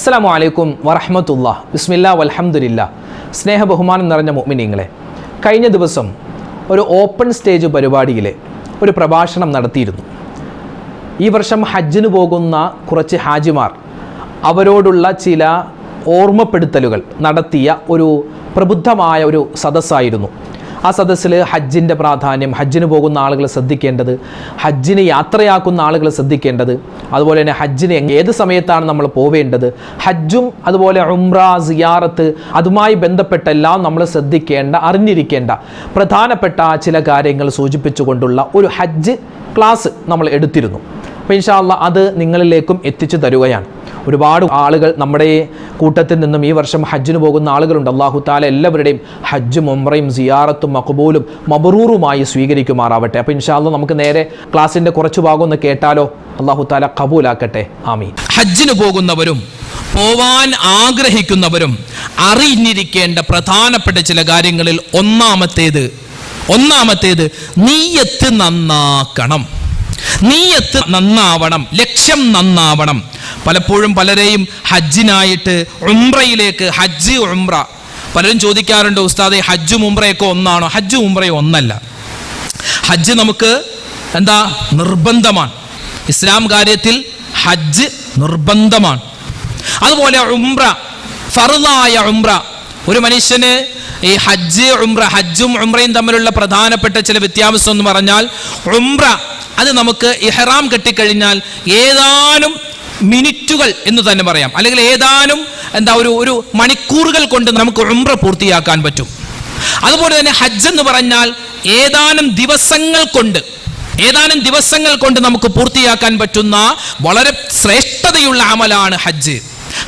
അസ്സലാമു അലൈക്കും വറഹ്മത്തുള്ളാഹി ബിസ്മില്ലാ വൽഹംദുലില്ലാ. സ്നേഹ ബഹുമാനം നിറഞ്ഞ മുഅ്മിനീങ്ങളെ, കഴിഞ്ഞ ദിവസം ഒരു ഓപ്പൺ സ്റ്റേജ് പരിപാടിയിൽ ഒരു പ്രഭാഷണം നടത്തിയിരുന്നു. ഈ വർഷം ഹജ്ജിന് പോകുന്ന കുറച്ച് ഹാജിമാർ അവരോടുള്ള ചില ഓർമ്മപ്പെടുത്തലുകൾ നടത്തിയ ഒരു പ്രബുദ്ധമായ ഒരു സദസ്സായിരുന്നു. ആ സദസ്സിൽ ഹജ്ജിൻ്റെ പ്രാധാന്യം, ഹജ്ജിന് പോകുന്ന ആളുകൾ ശ്രദ്ധിക്കേണ്ടത്, ഹജ്ജിന് യാത്രയാക്കുന്ന ആളുകൾ ശ്രദ്ധിക്കേണ്ടത്, അതുപോലെ തന്നെ ഹജ്ജിന് ഏത് സമയത്താണ് നമ്മൾ പോവേണ്ടത്, ഹജ്ജും അതുപോലെ ഉംറ, സിയാറത്ത്, അതുമായി ബന്ധപ്പെട്ടെല്ലാം നമ്മൾ ശ്രദ്ധിക്കേണ്ട, അറിഞ്ഞിരിക്കേണ്ട പ്രധാനപ്പെട്ട ചില കാര്യങ്ങൾ സൂചിപ്പിച്ചുകൊണ്ടുള്ള ഒരു ഹജ്ജ് ക്ലാസ് നമ്മൾ എടുത്തിരുന്നു. അപ്പോൾ ഇൻഷാ അല്ലാഹ് അത് നിങ്ങളിലേക്കും എത്തിച്ചു തരുകയാണ്. ഒരുപാട് ആളുകൾ നമ്മുടെ കൂട്ടത്തിൽ നിന്നും ഈ വർഷം ഹജ്ജിന് പോകുന്ന ആളുകളുണ്ട്. അല്ലാഹു തആല എല്ലാവരുടെയും ഹജ്ജും ഉംറയും സിയാറത്തും മഖ്ബൂലും മബ്റൂറുമായി സ്വീകരിക്കുമാറാവട്ടെ. അപ്പോൾ ഇൻഷാ അല്ലാഹ് നമുക്ക് നേരെ ക്ലാസിൻ്റെ കുറച്ച് ഭാഗം ഒന്ന് കേട്ടാലോ? അല്ലാഹു തആല ഖബൂലാക്കട്ടെ, ആമീൻ. ഹജ്ജിന് പോകുന്നവരും പോവാൻ ആഗ്രഹിക്കുന്നവരും അറിഞ്ഞിരിക്കേണ്ട പ്രധാനപ്പെട്ട ചില കാര്യങ്ങളിൽ ഒന്നാമത്തേത് നീയത്ത് നന്നാക്കണം. നീയത്ത് നന്നാവണം, ലക്ഷ്യം നന്നാവണം. പലപ്പോഴും പലരെയും ഹജ്ജിനായിട്ട് ഉംറയിലേക്ക്, ഹജ്ജ് ഉംറ, പലരും ചോദിക്കാറുണ്ട്, ഉസ്താദേ ഹജ്ജും ഉംറയൊക്കെ ഒന്നാണോ? ഹജ്ജും ഉംറയും ഒന്നല്ല. ഹജ്ജ് നമുക്ക് നിർബന്ധമാണ്. ഇസ്ലാം കാര്യത്തിൽ ഹജ്ജ് നിർബന്ധമാണ്. അതുപോലെ ഉംറ, ഫർളായ ഉംറ. ഒരു മനുഷ്യന് ഈ ഹജ്ജും ഉംറയും തമ്മിലുള്ള പ്രധാനപ്പെട്ട ചില വ്യത്യാസം എന്ന് പറഞ്ഞാൽ, ഉംറ അത് നമുക്ക് ഇഹ്റാം കെട്ടിക്കഴിഞ്ഞാൽ ഏതാനും മിനിറ്റുകൾ എന്ന് തന്നെ പറയാം, അല്ലെങ്കിൽ ഏതാനും ഒരു മണിക്കൂറുകൾ കൊണ്ട് നമുക്ക് ഉംറ പൂർത്തിയാക്കാൻ പറ്റും. അതുപോലെ തന്നെ ഹജ്ജ് എന്ന് പറഞ്ഞാൽ ഏതാനും ദിവസങ്ങൾ കൊണ്ട് നമുക്ക് പൂർത്തിയാക്കാൻ പറ്റുന്ന വളരെ ശ്രേഷ്ഠതയുള്ള അമലാണ് ഹജ്ജ്.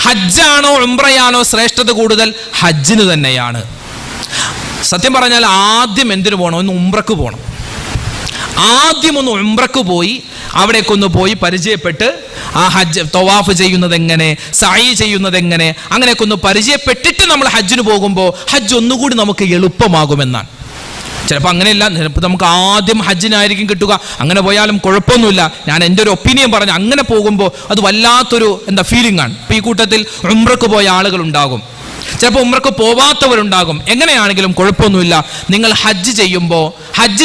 ഹജ്ജാണോ ഉംറയാണോ ശ്രേഷ്ഠത കൂടുതൽ? ഹജ്ജിന് തന്നെയാണ്. സത്യം പറഞ്ഞാൽ ആദ്യം എന്തിനു പോകണം? ഒന്ന് ഉംറക്ക് പോകണം. ആദ്യം ഒന്ന് ഉംറക്ക് പോയി അവിടേക്കൊന്ന് പോയി പരിചയപ്പെട്ട് ആ ഹജ്ജ് തവാഫ് ചെയ്യുന്നത് എങ്ങനെ, സഅയ് ചെയ്യുന്നത് എങ്ങനെ, അങ്ങനെയൊക്കെ ഒന്ന് പരിചയപ്പെട്ടിട്ട് നമ്മൾ ഹജ്ജിന് പോകുമ്പോൾ ഹജ്ജ് ഒന്നുകൂടി നമുക്ക് എളുപ്പമാകുമെന്നാണ്. ചിലപ്പോൾ അങ്ങനെയല്ല, ചിലപ്പോൾ നമുക്ക് ആദ്യം ഹജ്ജിനായിരിക്കും കിട്ടുക. അങ്ങനെ പോയാലും കുഴപ്പമൊന്നുമില്ല. ഞാൻ എൻ്റെ ഒരു ഒപ്പീനിയൻ പറഞ്ഞു, അങ്ങനെ പോകുമ്പോൾ അത് വല്ലാത്തൊരു ഫീലിംഗ് ആണ്. ഇപ്പോൾ ഈ കൂട്ടത്തിൽ ഉംറക്ക് പോയ ആളുകളുണ്ടാകും, ചിലപ്പോൾ ഉംറക്ക് പോവാത്തവരുണ്ടാകും. എങ്ങനെയാണെങ്കിലും കുഴപ്പമൊന്നുമില്ല. നിങ്ങൾ ഹജ്ജ്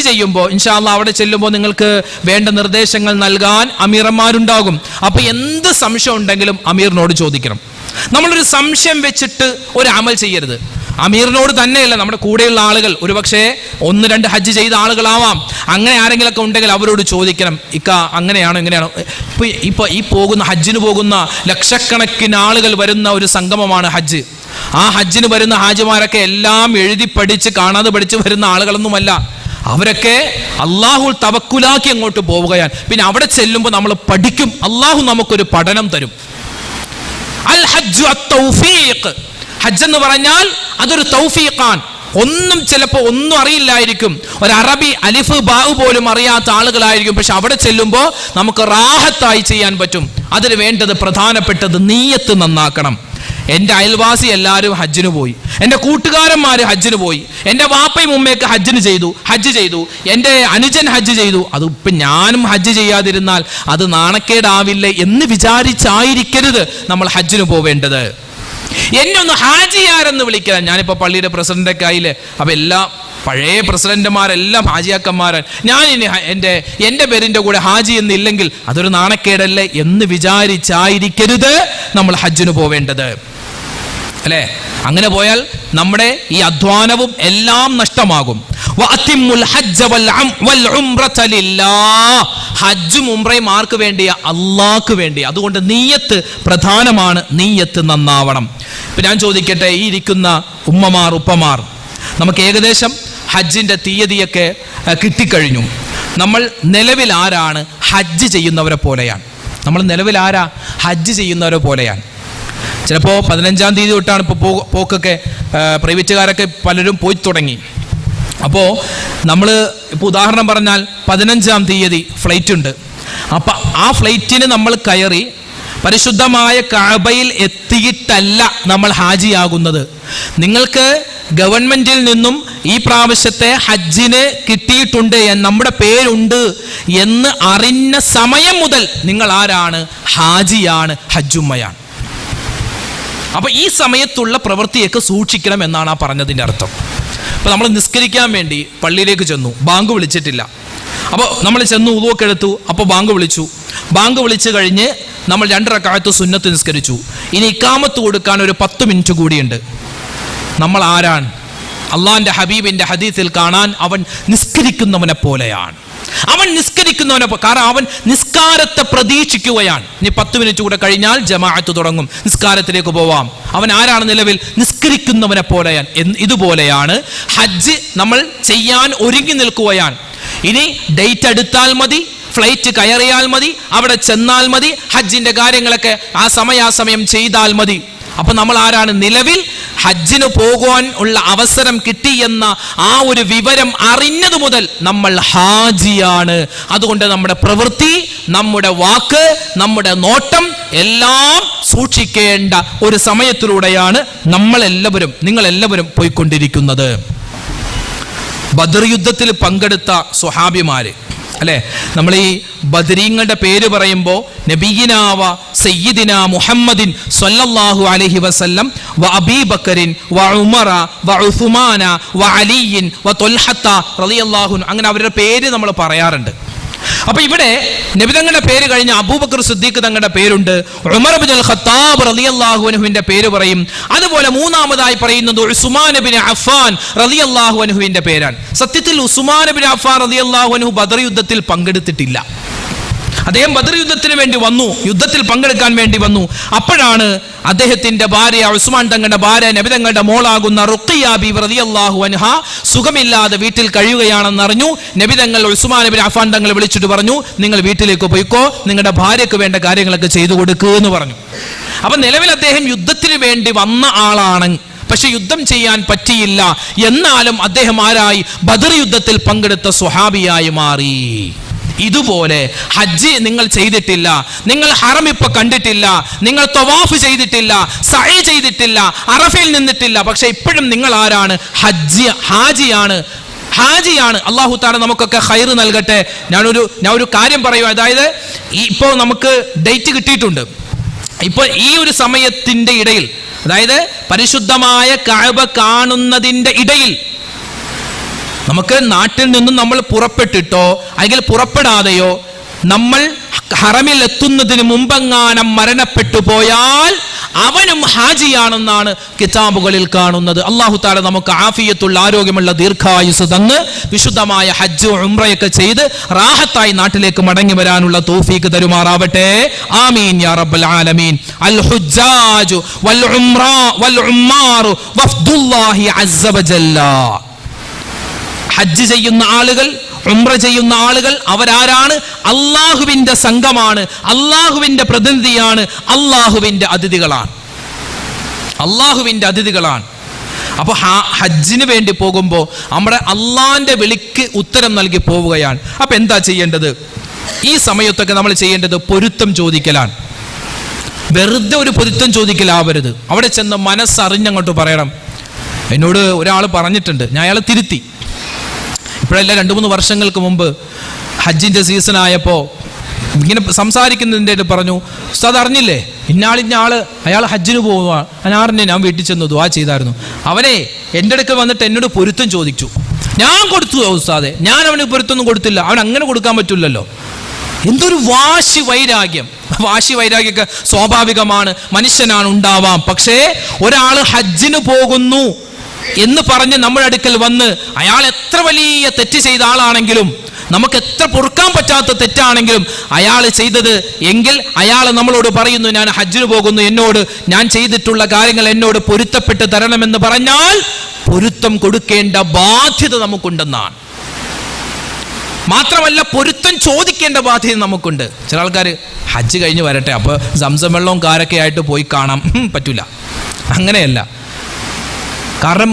ചെയ്യുമ്പോൾ ഇൻഷാ അല്ലാഹ് അവിടെ ചെല്ലുമ്പോൾ നിങ്ങൾക്ക് വേണ്ട നിർദ്ദേശങ്ങൾ നൽകാൻ അമീറന്മാരുണ്ടാകും. അപ്പോൾ എന്ത് സംശയം ഉണ്ടെങ്കിലും അമീറിനോട് ചോദിക്കണം. നമ്മളൊരു സംശയം വെച്ചിട്ട് ഒരു അമൽ ചെയ്യരുത്. അമീറിനോട് തന്നെയല്ല, നമ്മുടെ കൂടെയുള്ള ആളുകൾ, ഒരുപക്ഷെ 1-2 ഹജ്ജ് ചെയ്ത ആളുകളാവാം, അങ്ങനെ ആരെങ്കിലൊക്കെ ഉണ്ടെങ്കിൽ അവരോട് ചോദിക്കണം, ഇക്ക അങ്ങനെയാണോ ഇങ്ങനെയാണോ? ഇപ്പോൾ ഈ ഹജ്ജിന് പോകുന്ന ലക്ഷക്കണക്കിന് ആളുകൾ വരുന്ന ഒരു സംഗമമാണ് ഹജ്ജ്. ആ ഹജ്ജിന് വരുന്ന ഹാജിമാരൊക്കെ എല്ലാം എഴുതി പഠിച്ച് കാണാതെ പഠിച്ച് വരുന്ന ആളുകളൊന്നുമല്ല. അവരൊക്കെ അള്ളാഹു തവക്കുലാക്കി അങ്ങോട്ട് പോവുകയാണ്. പിന്നെ അവിടെ ചെല്ലുമ്പോൾ നമ്മൾ പഠിക്കും. അള്ളാഹു നമുക്കൊരു പഠനം തരും. അൽ ഹജ്ജു അത്തൗഫീഖ്. ഹജ്ജ് എന്ന് പറഞ്ഞാൽ അതൊരു തൗഫീഖാണ്. ചിലപ്പോൾ ഒന്നും അറിയില്ലായിരിക്കും. ഒരു അറബി അലിഫ് ബാഹു പോലും അറിയാത്ത ആളുകളായിരിക്കും. പക്ഷെ അവിടെ ചെല്ലുമ്പോൾ നമുക്ക് റാഹത്തായി ചെയ്യാൻ പറ്റും. അതിന് വേണ്ടത് പ്രധാനപ്പെട്ടത് നീയത്ത് നന്നാക്കണം. എൻ്റെ അയൽവാസി എല്ലാവരും ഹജ്ജിന് പോയി, എൻ്റെ കൂട്ടുകാരന്മാർ ഹജ്ജിന് പോയി, എൻ്റെ വാപ്പയും ഉമ്മയൊക്കെ ഹജ്ജ് ചെയ്തു, എൻ്റെ അനുജൻ ഹജ്ജ് ചെയ്തു, അത് ഇപ്പം ഞാനും ഹജ്ജ് ചെയ്യാതിരുന്നാൽ അത് നാണക്കേടാവില്ലേ എന്ന് വിചാരിച്ചായിരിക്കരുത് നമ്മൾ ഹജ്ജിന് പോവേണ്ടത്. എന്നെ ഒന്ന് ഹാജിയാരെന്ന് വിളിക്കണം. ഞാനിപ്പോൾ പള്ളിയുടെ പ്രസിഡന്റ് കയ്യിൽ, അപ്പം എല്ലാ പഴയ പ്രസിഡന്റുമാരെല്ലാം ഹാജിയാക്കന്മാരാണ്. ഞാൻ ഇനി എൻ്റെ പേരിൻ്റെ കൂടെ ഹാജി എന്നില്ലെങ്കിൽ അതൊരു നാണക്കേടല്ലേ എന്ന് വിചാരിച്ചായിരിക്കരുത് നമ്മൾ ഹജ്ജിന് പോവേണ്ടത്, അല്ലേ? അങ്ങനെ പോയാൽ നമ്മുടെ ഈ അധ്വാനവും എല്ലാം നഷ്ടമാകും. ഹജ്ജും ഉംറയും ആർക്ക് വേണ്ടിയാ? അള്ളാഹ്ക്ക് വേണ്ടി. അതുകൊണ്ട് നീയത്ത് പ്രധാനമാണ്. നീയത്ത് നന്നാവണം. ഇപ്പം ഞാൻ ചോദിക്കട്ടെ, ഈ ഇരിക്കുന്ന ഉമ്മമാർ, ഉപ്പമാർ, നമുക്ക് ഏകദേശം ഹജ്ജിൻ്റെ തീയതിയൊക്കെ കിട്ടിക്കഴിഞ്ഞു. നമ്മൾ നിലവിൽ ആരാണ്? ഹജ്ജ് ചെയ്യുന്നവരെ പോലെയാണ്. ഹജ്ജ് ചെയ്യുന്നവരെ പോലെയാണ്. ചിലപ്പോൾ 15-ാം തീയതി തൊട്ടാണ് ഇപ്പോൾ പോക്കൊക്കെ, പ്രൈവറ്റുകാരൊക്കെ പലരും പോയി തുടങ്ങി. അപ്പോൾ നമ്മൾ ഇപ്പോൾ ഉദാഹരണം പറഞ്ഞാൽ 15-ാം തീയതി ഫ്ലൈറ്റ് ഉണ്ട്. അപ്പം ആ ഫ്ലൈറ്റിന് നമ്മൾ കയറി പരിശുദ്ധമായ കഅബയിൽ എത്തിയിട്ടല്ല നമ്മൾ ഹാജിയാകുന്നത്. നിങ്ങൾക്ക് ഗവൺമെന്റിൽ നിന്നും ഈ പ്രാവശ്യത്തെ ഹജ്ജിന് കിട്ടിയിട്ടുണ്ട്, നമ്മുടെ പേരുണ്ട് എന്ന് അറിഞ്ഞ സമയം മുതൽ നിങ്ങൾ ആരാണ്? ഹാജിയാണ്, ഹജ്ജുമ്മയാണ്. അപ്പോൾ ഈ സമയത്തുള്ള പ്രവൃത്തിയൊക്കെ സൂക്ഷിക്കണം എന്നാണ് ആ പറഞ്ഞതിൻ്റെ അർത്ഥം. അപ്പോൾ നമ്മൾ നിസ്കരിക്കാൻ വേണ്ടി പള്ളിയിലേക്ക് ചെന്നു, ബാങ്ക് വിളിച്ചിട്ടില്ല. അപ്പോൾ നമ്മൾ ചെന്നു, ഉളുവൊക്കെ എടുത്തു. അപ്പോൾ ബാങ്ക് വിളിച്ചു. ബാങ്ക് വിളിച്ചു കഴിഞ്ഞ് നമ്മൾ 2 റക്അത്ത് സുന്നത്ത് നിസ്കരിച്ചു. ഇനി ഇഖാമത്ത് കൊടുക്കാൻ ഒരു 10 മിനിറ്റ് കൂടിയുണ്ട്. നമ്മൾ ആരാണ്? അള്ളാഹിൻ്റെ ഹബീബിൻ്റെ ഹദീസിൽ കാണാൻ അവൻ നിസ്കരിക്കുന്നവനെ പോലെയാണ്. അവൻ നിസ്കരിക്കുന്നവനെ, കാരണം അവൻ നിസ്കാരത്തെ പ്രതീക്ഷിക്കുകയാണ്. ഇനി 10 മിനിറ്റ് കൂടെ കഴിഞ്ഞാൽ ജമാഅത്ത് തുടങ്ങും, നിസ്കാരത്തിലേക്ക് പോവാം. അവൻ ആരാണ്? നിലവിൽ നിസ്കരിക്കുന്നവനെ പോലെയാണ്. ഇതുപോലെയാണ് ഹജ്ജ് നമ്മൾ ചെയ്യാൻ ഒരുങ്ങി നിൽക്കുകയാണ്. ഇനി ഡേറ്റ് എടുത്താൽ മതി, ഫ്ലൈറ്റ് കയറിയാൽ മതി, അവിടെ ചെന്നാൽ മതി, ഹജ്ജിന്റെ കാര്യങ്ങളൊക്കെ ആ സമയം ചെയ്താൽ മതി. അപ്പൊ നമ്മൾ ആരാണ്? നിലവിൽ ഹജ്ജിന് പോകുവാൻ ഉള്ള അവസരം കിട്ടിയെന്ന ആ ഒരു വിവരം അറിഞ്ഞതു മുതൽ നമ്മൾ ഹാജിയാണ്. അതുകൊണ്ട് നമ്മുടെ പ്രവൃത്തി, നമ്മുടെ വാക്ക്, നമ്മുടെ നോട്ടം എല്ലാം സൂക്ഷിക്കേണ്ട ഒരു സമയത്തിലൂടെയാണ് നിങ്ങളെല്ലാവരും പോയിക്കൊണ്ടിരിക്കുന്നത്. ബദർ യുദ്ധത്തിൽ പങ്കെടുത്ത സ്വഹാബിമാര് അല്ലേ, നമ്മൾ ഈ ബദരീങ്ങളുടെ പേര് പറയുമ്പോൾ നബിയിനാവ സയ്യിദിന മുഹമ്മദിൻ സ്വല്ലല്ലാഹു അലൈഹി വസല്ലം വ അബീ ബക്കറിൻ വ ഉമറ വ ഉസ്മാന വ അലിയിൻ വ ത്വൽഹത്ത റളിയല്ലാഹു അൻഹു, അങ്ങനെ അവരുടെ പേര് നമ്മൾ പറയാറുണ്ട്. അപ്പൊ ഇവിടെ നബി തങ്ങളുടെ പേര് കഴിഞ്ഞ അബൂബക്കർ സിദ്ദീഖ് തങ്ങളുടെ പേരുണ്ട്, ഉമർ ഇബ്നുൽ ഖത്താബ് റളിയല്ലാഹു അൻഹുവിന്റെ പേര് പറയും. അതുപോലെ മൂന്നാമതായി പറയുന്നത് ഉസ്മാൻ ഇബ്നു അഫ്ഫാൻ റളിയല്ലാഹു അൻഹുവിന്റെ പേരാണ്. സത്യത്തിൽ ഉസ്മാൻ ഇബ്നു അഫ്ഫാൻ റളിയല്ലാഹു അൻഹു ബദർ യുദ്ധത്തിൽ പങ്കെടുത്തിട്ടില്ല. അദ്ദേഹം ബദർ യുദ്ധത്തിന് വേണ്ടി വന്നു, യുദ്ധത്തിൽ പങ്കെടുക്കാൻ വേണ്ടി വന്നു. അപ്പോഴാണ് അദ്ദേഹത്തിന്റെ ഭാര്യ, ഉസ്മാൻ തങ്ങളുടെ ഭാര്യ, നബി തങ്ങളുടെ മോളാകുന്ന റുഖിയ ബീവി റളിയല്ലാഹു അൻഹ സുഖമില്ലാതെ വീട്ടിൽ കഴിയുകയാണെന്ന് അറിഞ്ഞു. നബി തങ്ങൾ ഉസ്മാൻ ഇബ്നു അഫ്ഫാൻ തങ്ങളെ വിളിച്ചിട്ട് പറഞ്ഞു, നിങ്ങൾ വീട്ടിലേക്ക് പോയിക്കോ, നിങ്ങളുടെ ഭാര്യയ്ക്ക് വേണ്ട കാര്യങ്ങളൊക്കെ ചെയ്തു കൊടുക്കുക എന്ന് പറഞ്ഞു. അപ്പൊ നിലവിൽ അദ്ദേഹം യുദ്ധത്തിന് വേണ്ടി വന്ന ആളാണ്, പക്ഷെ യുദ്ധം ചെയ്യാൻ പറ്റിയില്ല. എന്നാലും അദ്ദേഹം ആരായി? ബദർ യുദ്ധത്തിൽ പങ്കെടുത്ത സ്വഹാബിയായി മാറി. ഇതുപോലെ ഹജ്ജ് നിങ്ങൾ ചെയ്തിട്ടില്ല, നിങ്ങൾ ഹറം ഇപ്പൊ കണ്ടിട്ടില്ല, നിങ്ങൾ തവാഫ് ചെയ്തിട്ടില്ല, സഅയ് ചെയ്തിട്ടില്ല, അറഫയിൽ നിന്നിട്ടില്ല, പക്ഷെ ഇപ്പോഴും നിങ്ങൾ ആരാണ്? ഹാജിയാണ്. അല്ലാഹു തആല നമുക്കൊക്കെ ഖൈർ നൽകട്ടെ. ഞാൻ ഒരു കാര്യം പറയും, അതായത് ഇപ്പോൾ നമുക്ക് ഡേറ്റ് കിട്ടിയിട്ടുണ്ട്. ഇപ്പോൾ ഈ ഒരു സമയത്തിന്റെ ഇടയിൽ, അതായത് പരിശുദ്ധമായ കഅബ കാണുന്നതിന്റെ ഇടയിൽ നമുക്ക് നാട്ടിൽ നിന്നും നമ്മൾ പുറപ്പെട്ടിട്ടോ അല്ലെങ്കിൽ പുറപ്പെടാതെയോ നമ്മൾ ഹറമിൽ എത്തുന്നതിന് മുമ്പെങ്ങാനും മരണപ്പെട്ടു പോയാൽ അവനും ഹാജിയാണെന്നാണ് കിതാബുകളിൽ കാണുന്നത്. അല്ലാഹു തആല നമുക്ക് ആഫിയത്തുള്ള ആരോഗ്യമുള്ള ദീർഘായുസ് തന്ന് വിശുദ്ധമായ ഹജ്ജ് ഉംറയൊക്കെ ചെയ്ത് റാഹത്തായി നാട്ടിലേക്ക് മടങ്ങി വരാനുള്ള തൗഫീഖ് തരുമാറാവട്ടെ. ആമീൻ യാ റബ്ബൽ ആലമീൻ. അൽ ഹുജ്ജാജു വൽ ഉമ്മാറു വഫ്ദുല്ലാഹി അസ്സ വജല്ല. ഹജ്ജ് ചെയ്യുന്ന ആളുകൾ, ഉംറ ചെയ്യുന്ന ആളുകൾ അവരാരാണ്? അള്ളാഹുവിന്റെ സംഘമാണ്, അള്ളാഹുവിന്റെ പ്രതിനിധിയാണ്, അള്ളാഹുവിന്റെ അതിഥികളാണ്. അപ്പോൾ ഹജ്ജിന് വേണ്ടി പോകുമ്പോൾ നമ്മുടെ അള്ളാഹിന്റെ വിളിക്ക് ഉത്തരം നൽകി പോവുകയാണ്. അപ്പൊ എന്താ ചെയ്യേണ്ടത്? ഈ സമയത്തൊക്കെ നമ്മൾ ചെയ്യേണ്ടത് പൊരുത്തം ചോദിക്കലാണ്. വെറുതെ ഒരു പൊരുത്തം ചോദിക്കലാവരുത്. അവിടെ ചെന്ന് മനസ്സറിഞ്ഞങ്ങോട്ട് പറയണം. എന്നോട് ഒരാൾ പറഞ്ഞിട്ടുണ്ട്, ഞാൻ അയാളെ തിരുത്തി. ഇപ്പോഴല്ല, 2-3 വർഷങ്ങൾക്ക് മുമ്പ് ഹജ്ജിന്റെ സീസൺ ആയപ്പോൾ ഇങ്ങനെ സംസാരിക്കുന്നതിൻ്റെ പറഞ്ഞു, ഉസ്താദ് അറിഞ്ഞില്ലേ ഇന്നാളിഞ്ഞ ആള് അയാൾ ഹജ്ജിന് പോവുക. ഞാൻ വീട്ടിൽ ചെന്ന് ദുആ ചെയ്തായിരുന്നു. അവനെ എൻ്റെ അടുക്കൽ വന്നിട്ട് എന്നോട് പൊരുത്തം ചോദിച്ചു. ഞാൻ കൊടുത്തു ഉസ്താദെ, ഞാൻ അവന് പൊരുത്തൊന്നും കൊടുത്തില്ല. അവൻ അങ്ങനെ കൊടുക്കാൻ പറ്റില്ലല്ലോ. എന്തൊരു വാശി വൈരാഗ്യമൊക്കെ സ്വാഭാവികമാണ്, മനുഷ്യനാണ് ഉണ്ടാവാം. പക്ഷേ ഒരാൾ ഹജ്ജിന് പോകുന്നു എന്ന് പറഞ്ഞ് നമ്മുടെ അടുക്കൽ വന്ന് അയാൾ എത്ര വലിയ തെറ്റ് ചെയ്ത ആളാണെങ്കിലും, നമുക്ക് എത്ര പൊറുക്കാൻ പറ്റാത്ത തെറ്റാണെങ്കിലും അയാൾ ചെയ്തത് എങ്കിൽ അയാൾ നമ്മളോട് പറയുന്നു, ഞാൻ ഹജ്ജിന് പോകുന്നു, എന്നോട് ഞാൻ ചെയ്തിട്ടുള്ള കാര്യങ്ങൾ എന്നോട് പൊരുത്തപ്പെട്ട് തരണമെന്ന് പറഞ്ഞാൽ പൊരുത്തം കൊടുക്കേണ്ട ബാധ്യത നമുക്കുണ്ടെന്നാണ്. മാത്രമല്ല പൊരുത്തം ചോദിക്കേണ്ട ബാധ്യത നമുക്കുണ്ട്. ചില ആൾക്കാർ ഹജ്ജ് കഴിഞ്ഞ് വരട്ടെ, അപ്പോൾ സംസം വെള്ളവും കാരൊക്കെ ആയിട്ട് പോയി കാണാം. പറ്റൂല, അങ്ങനെയല്ല. കാരണം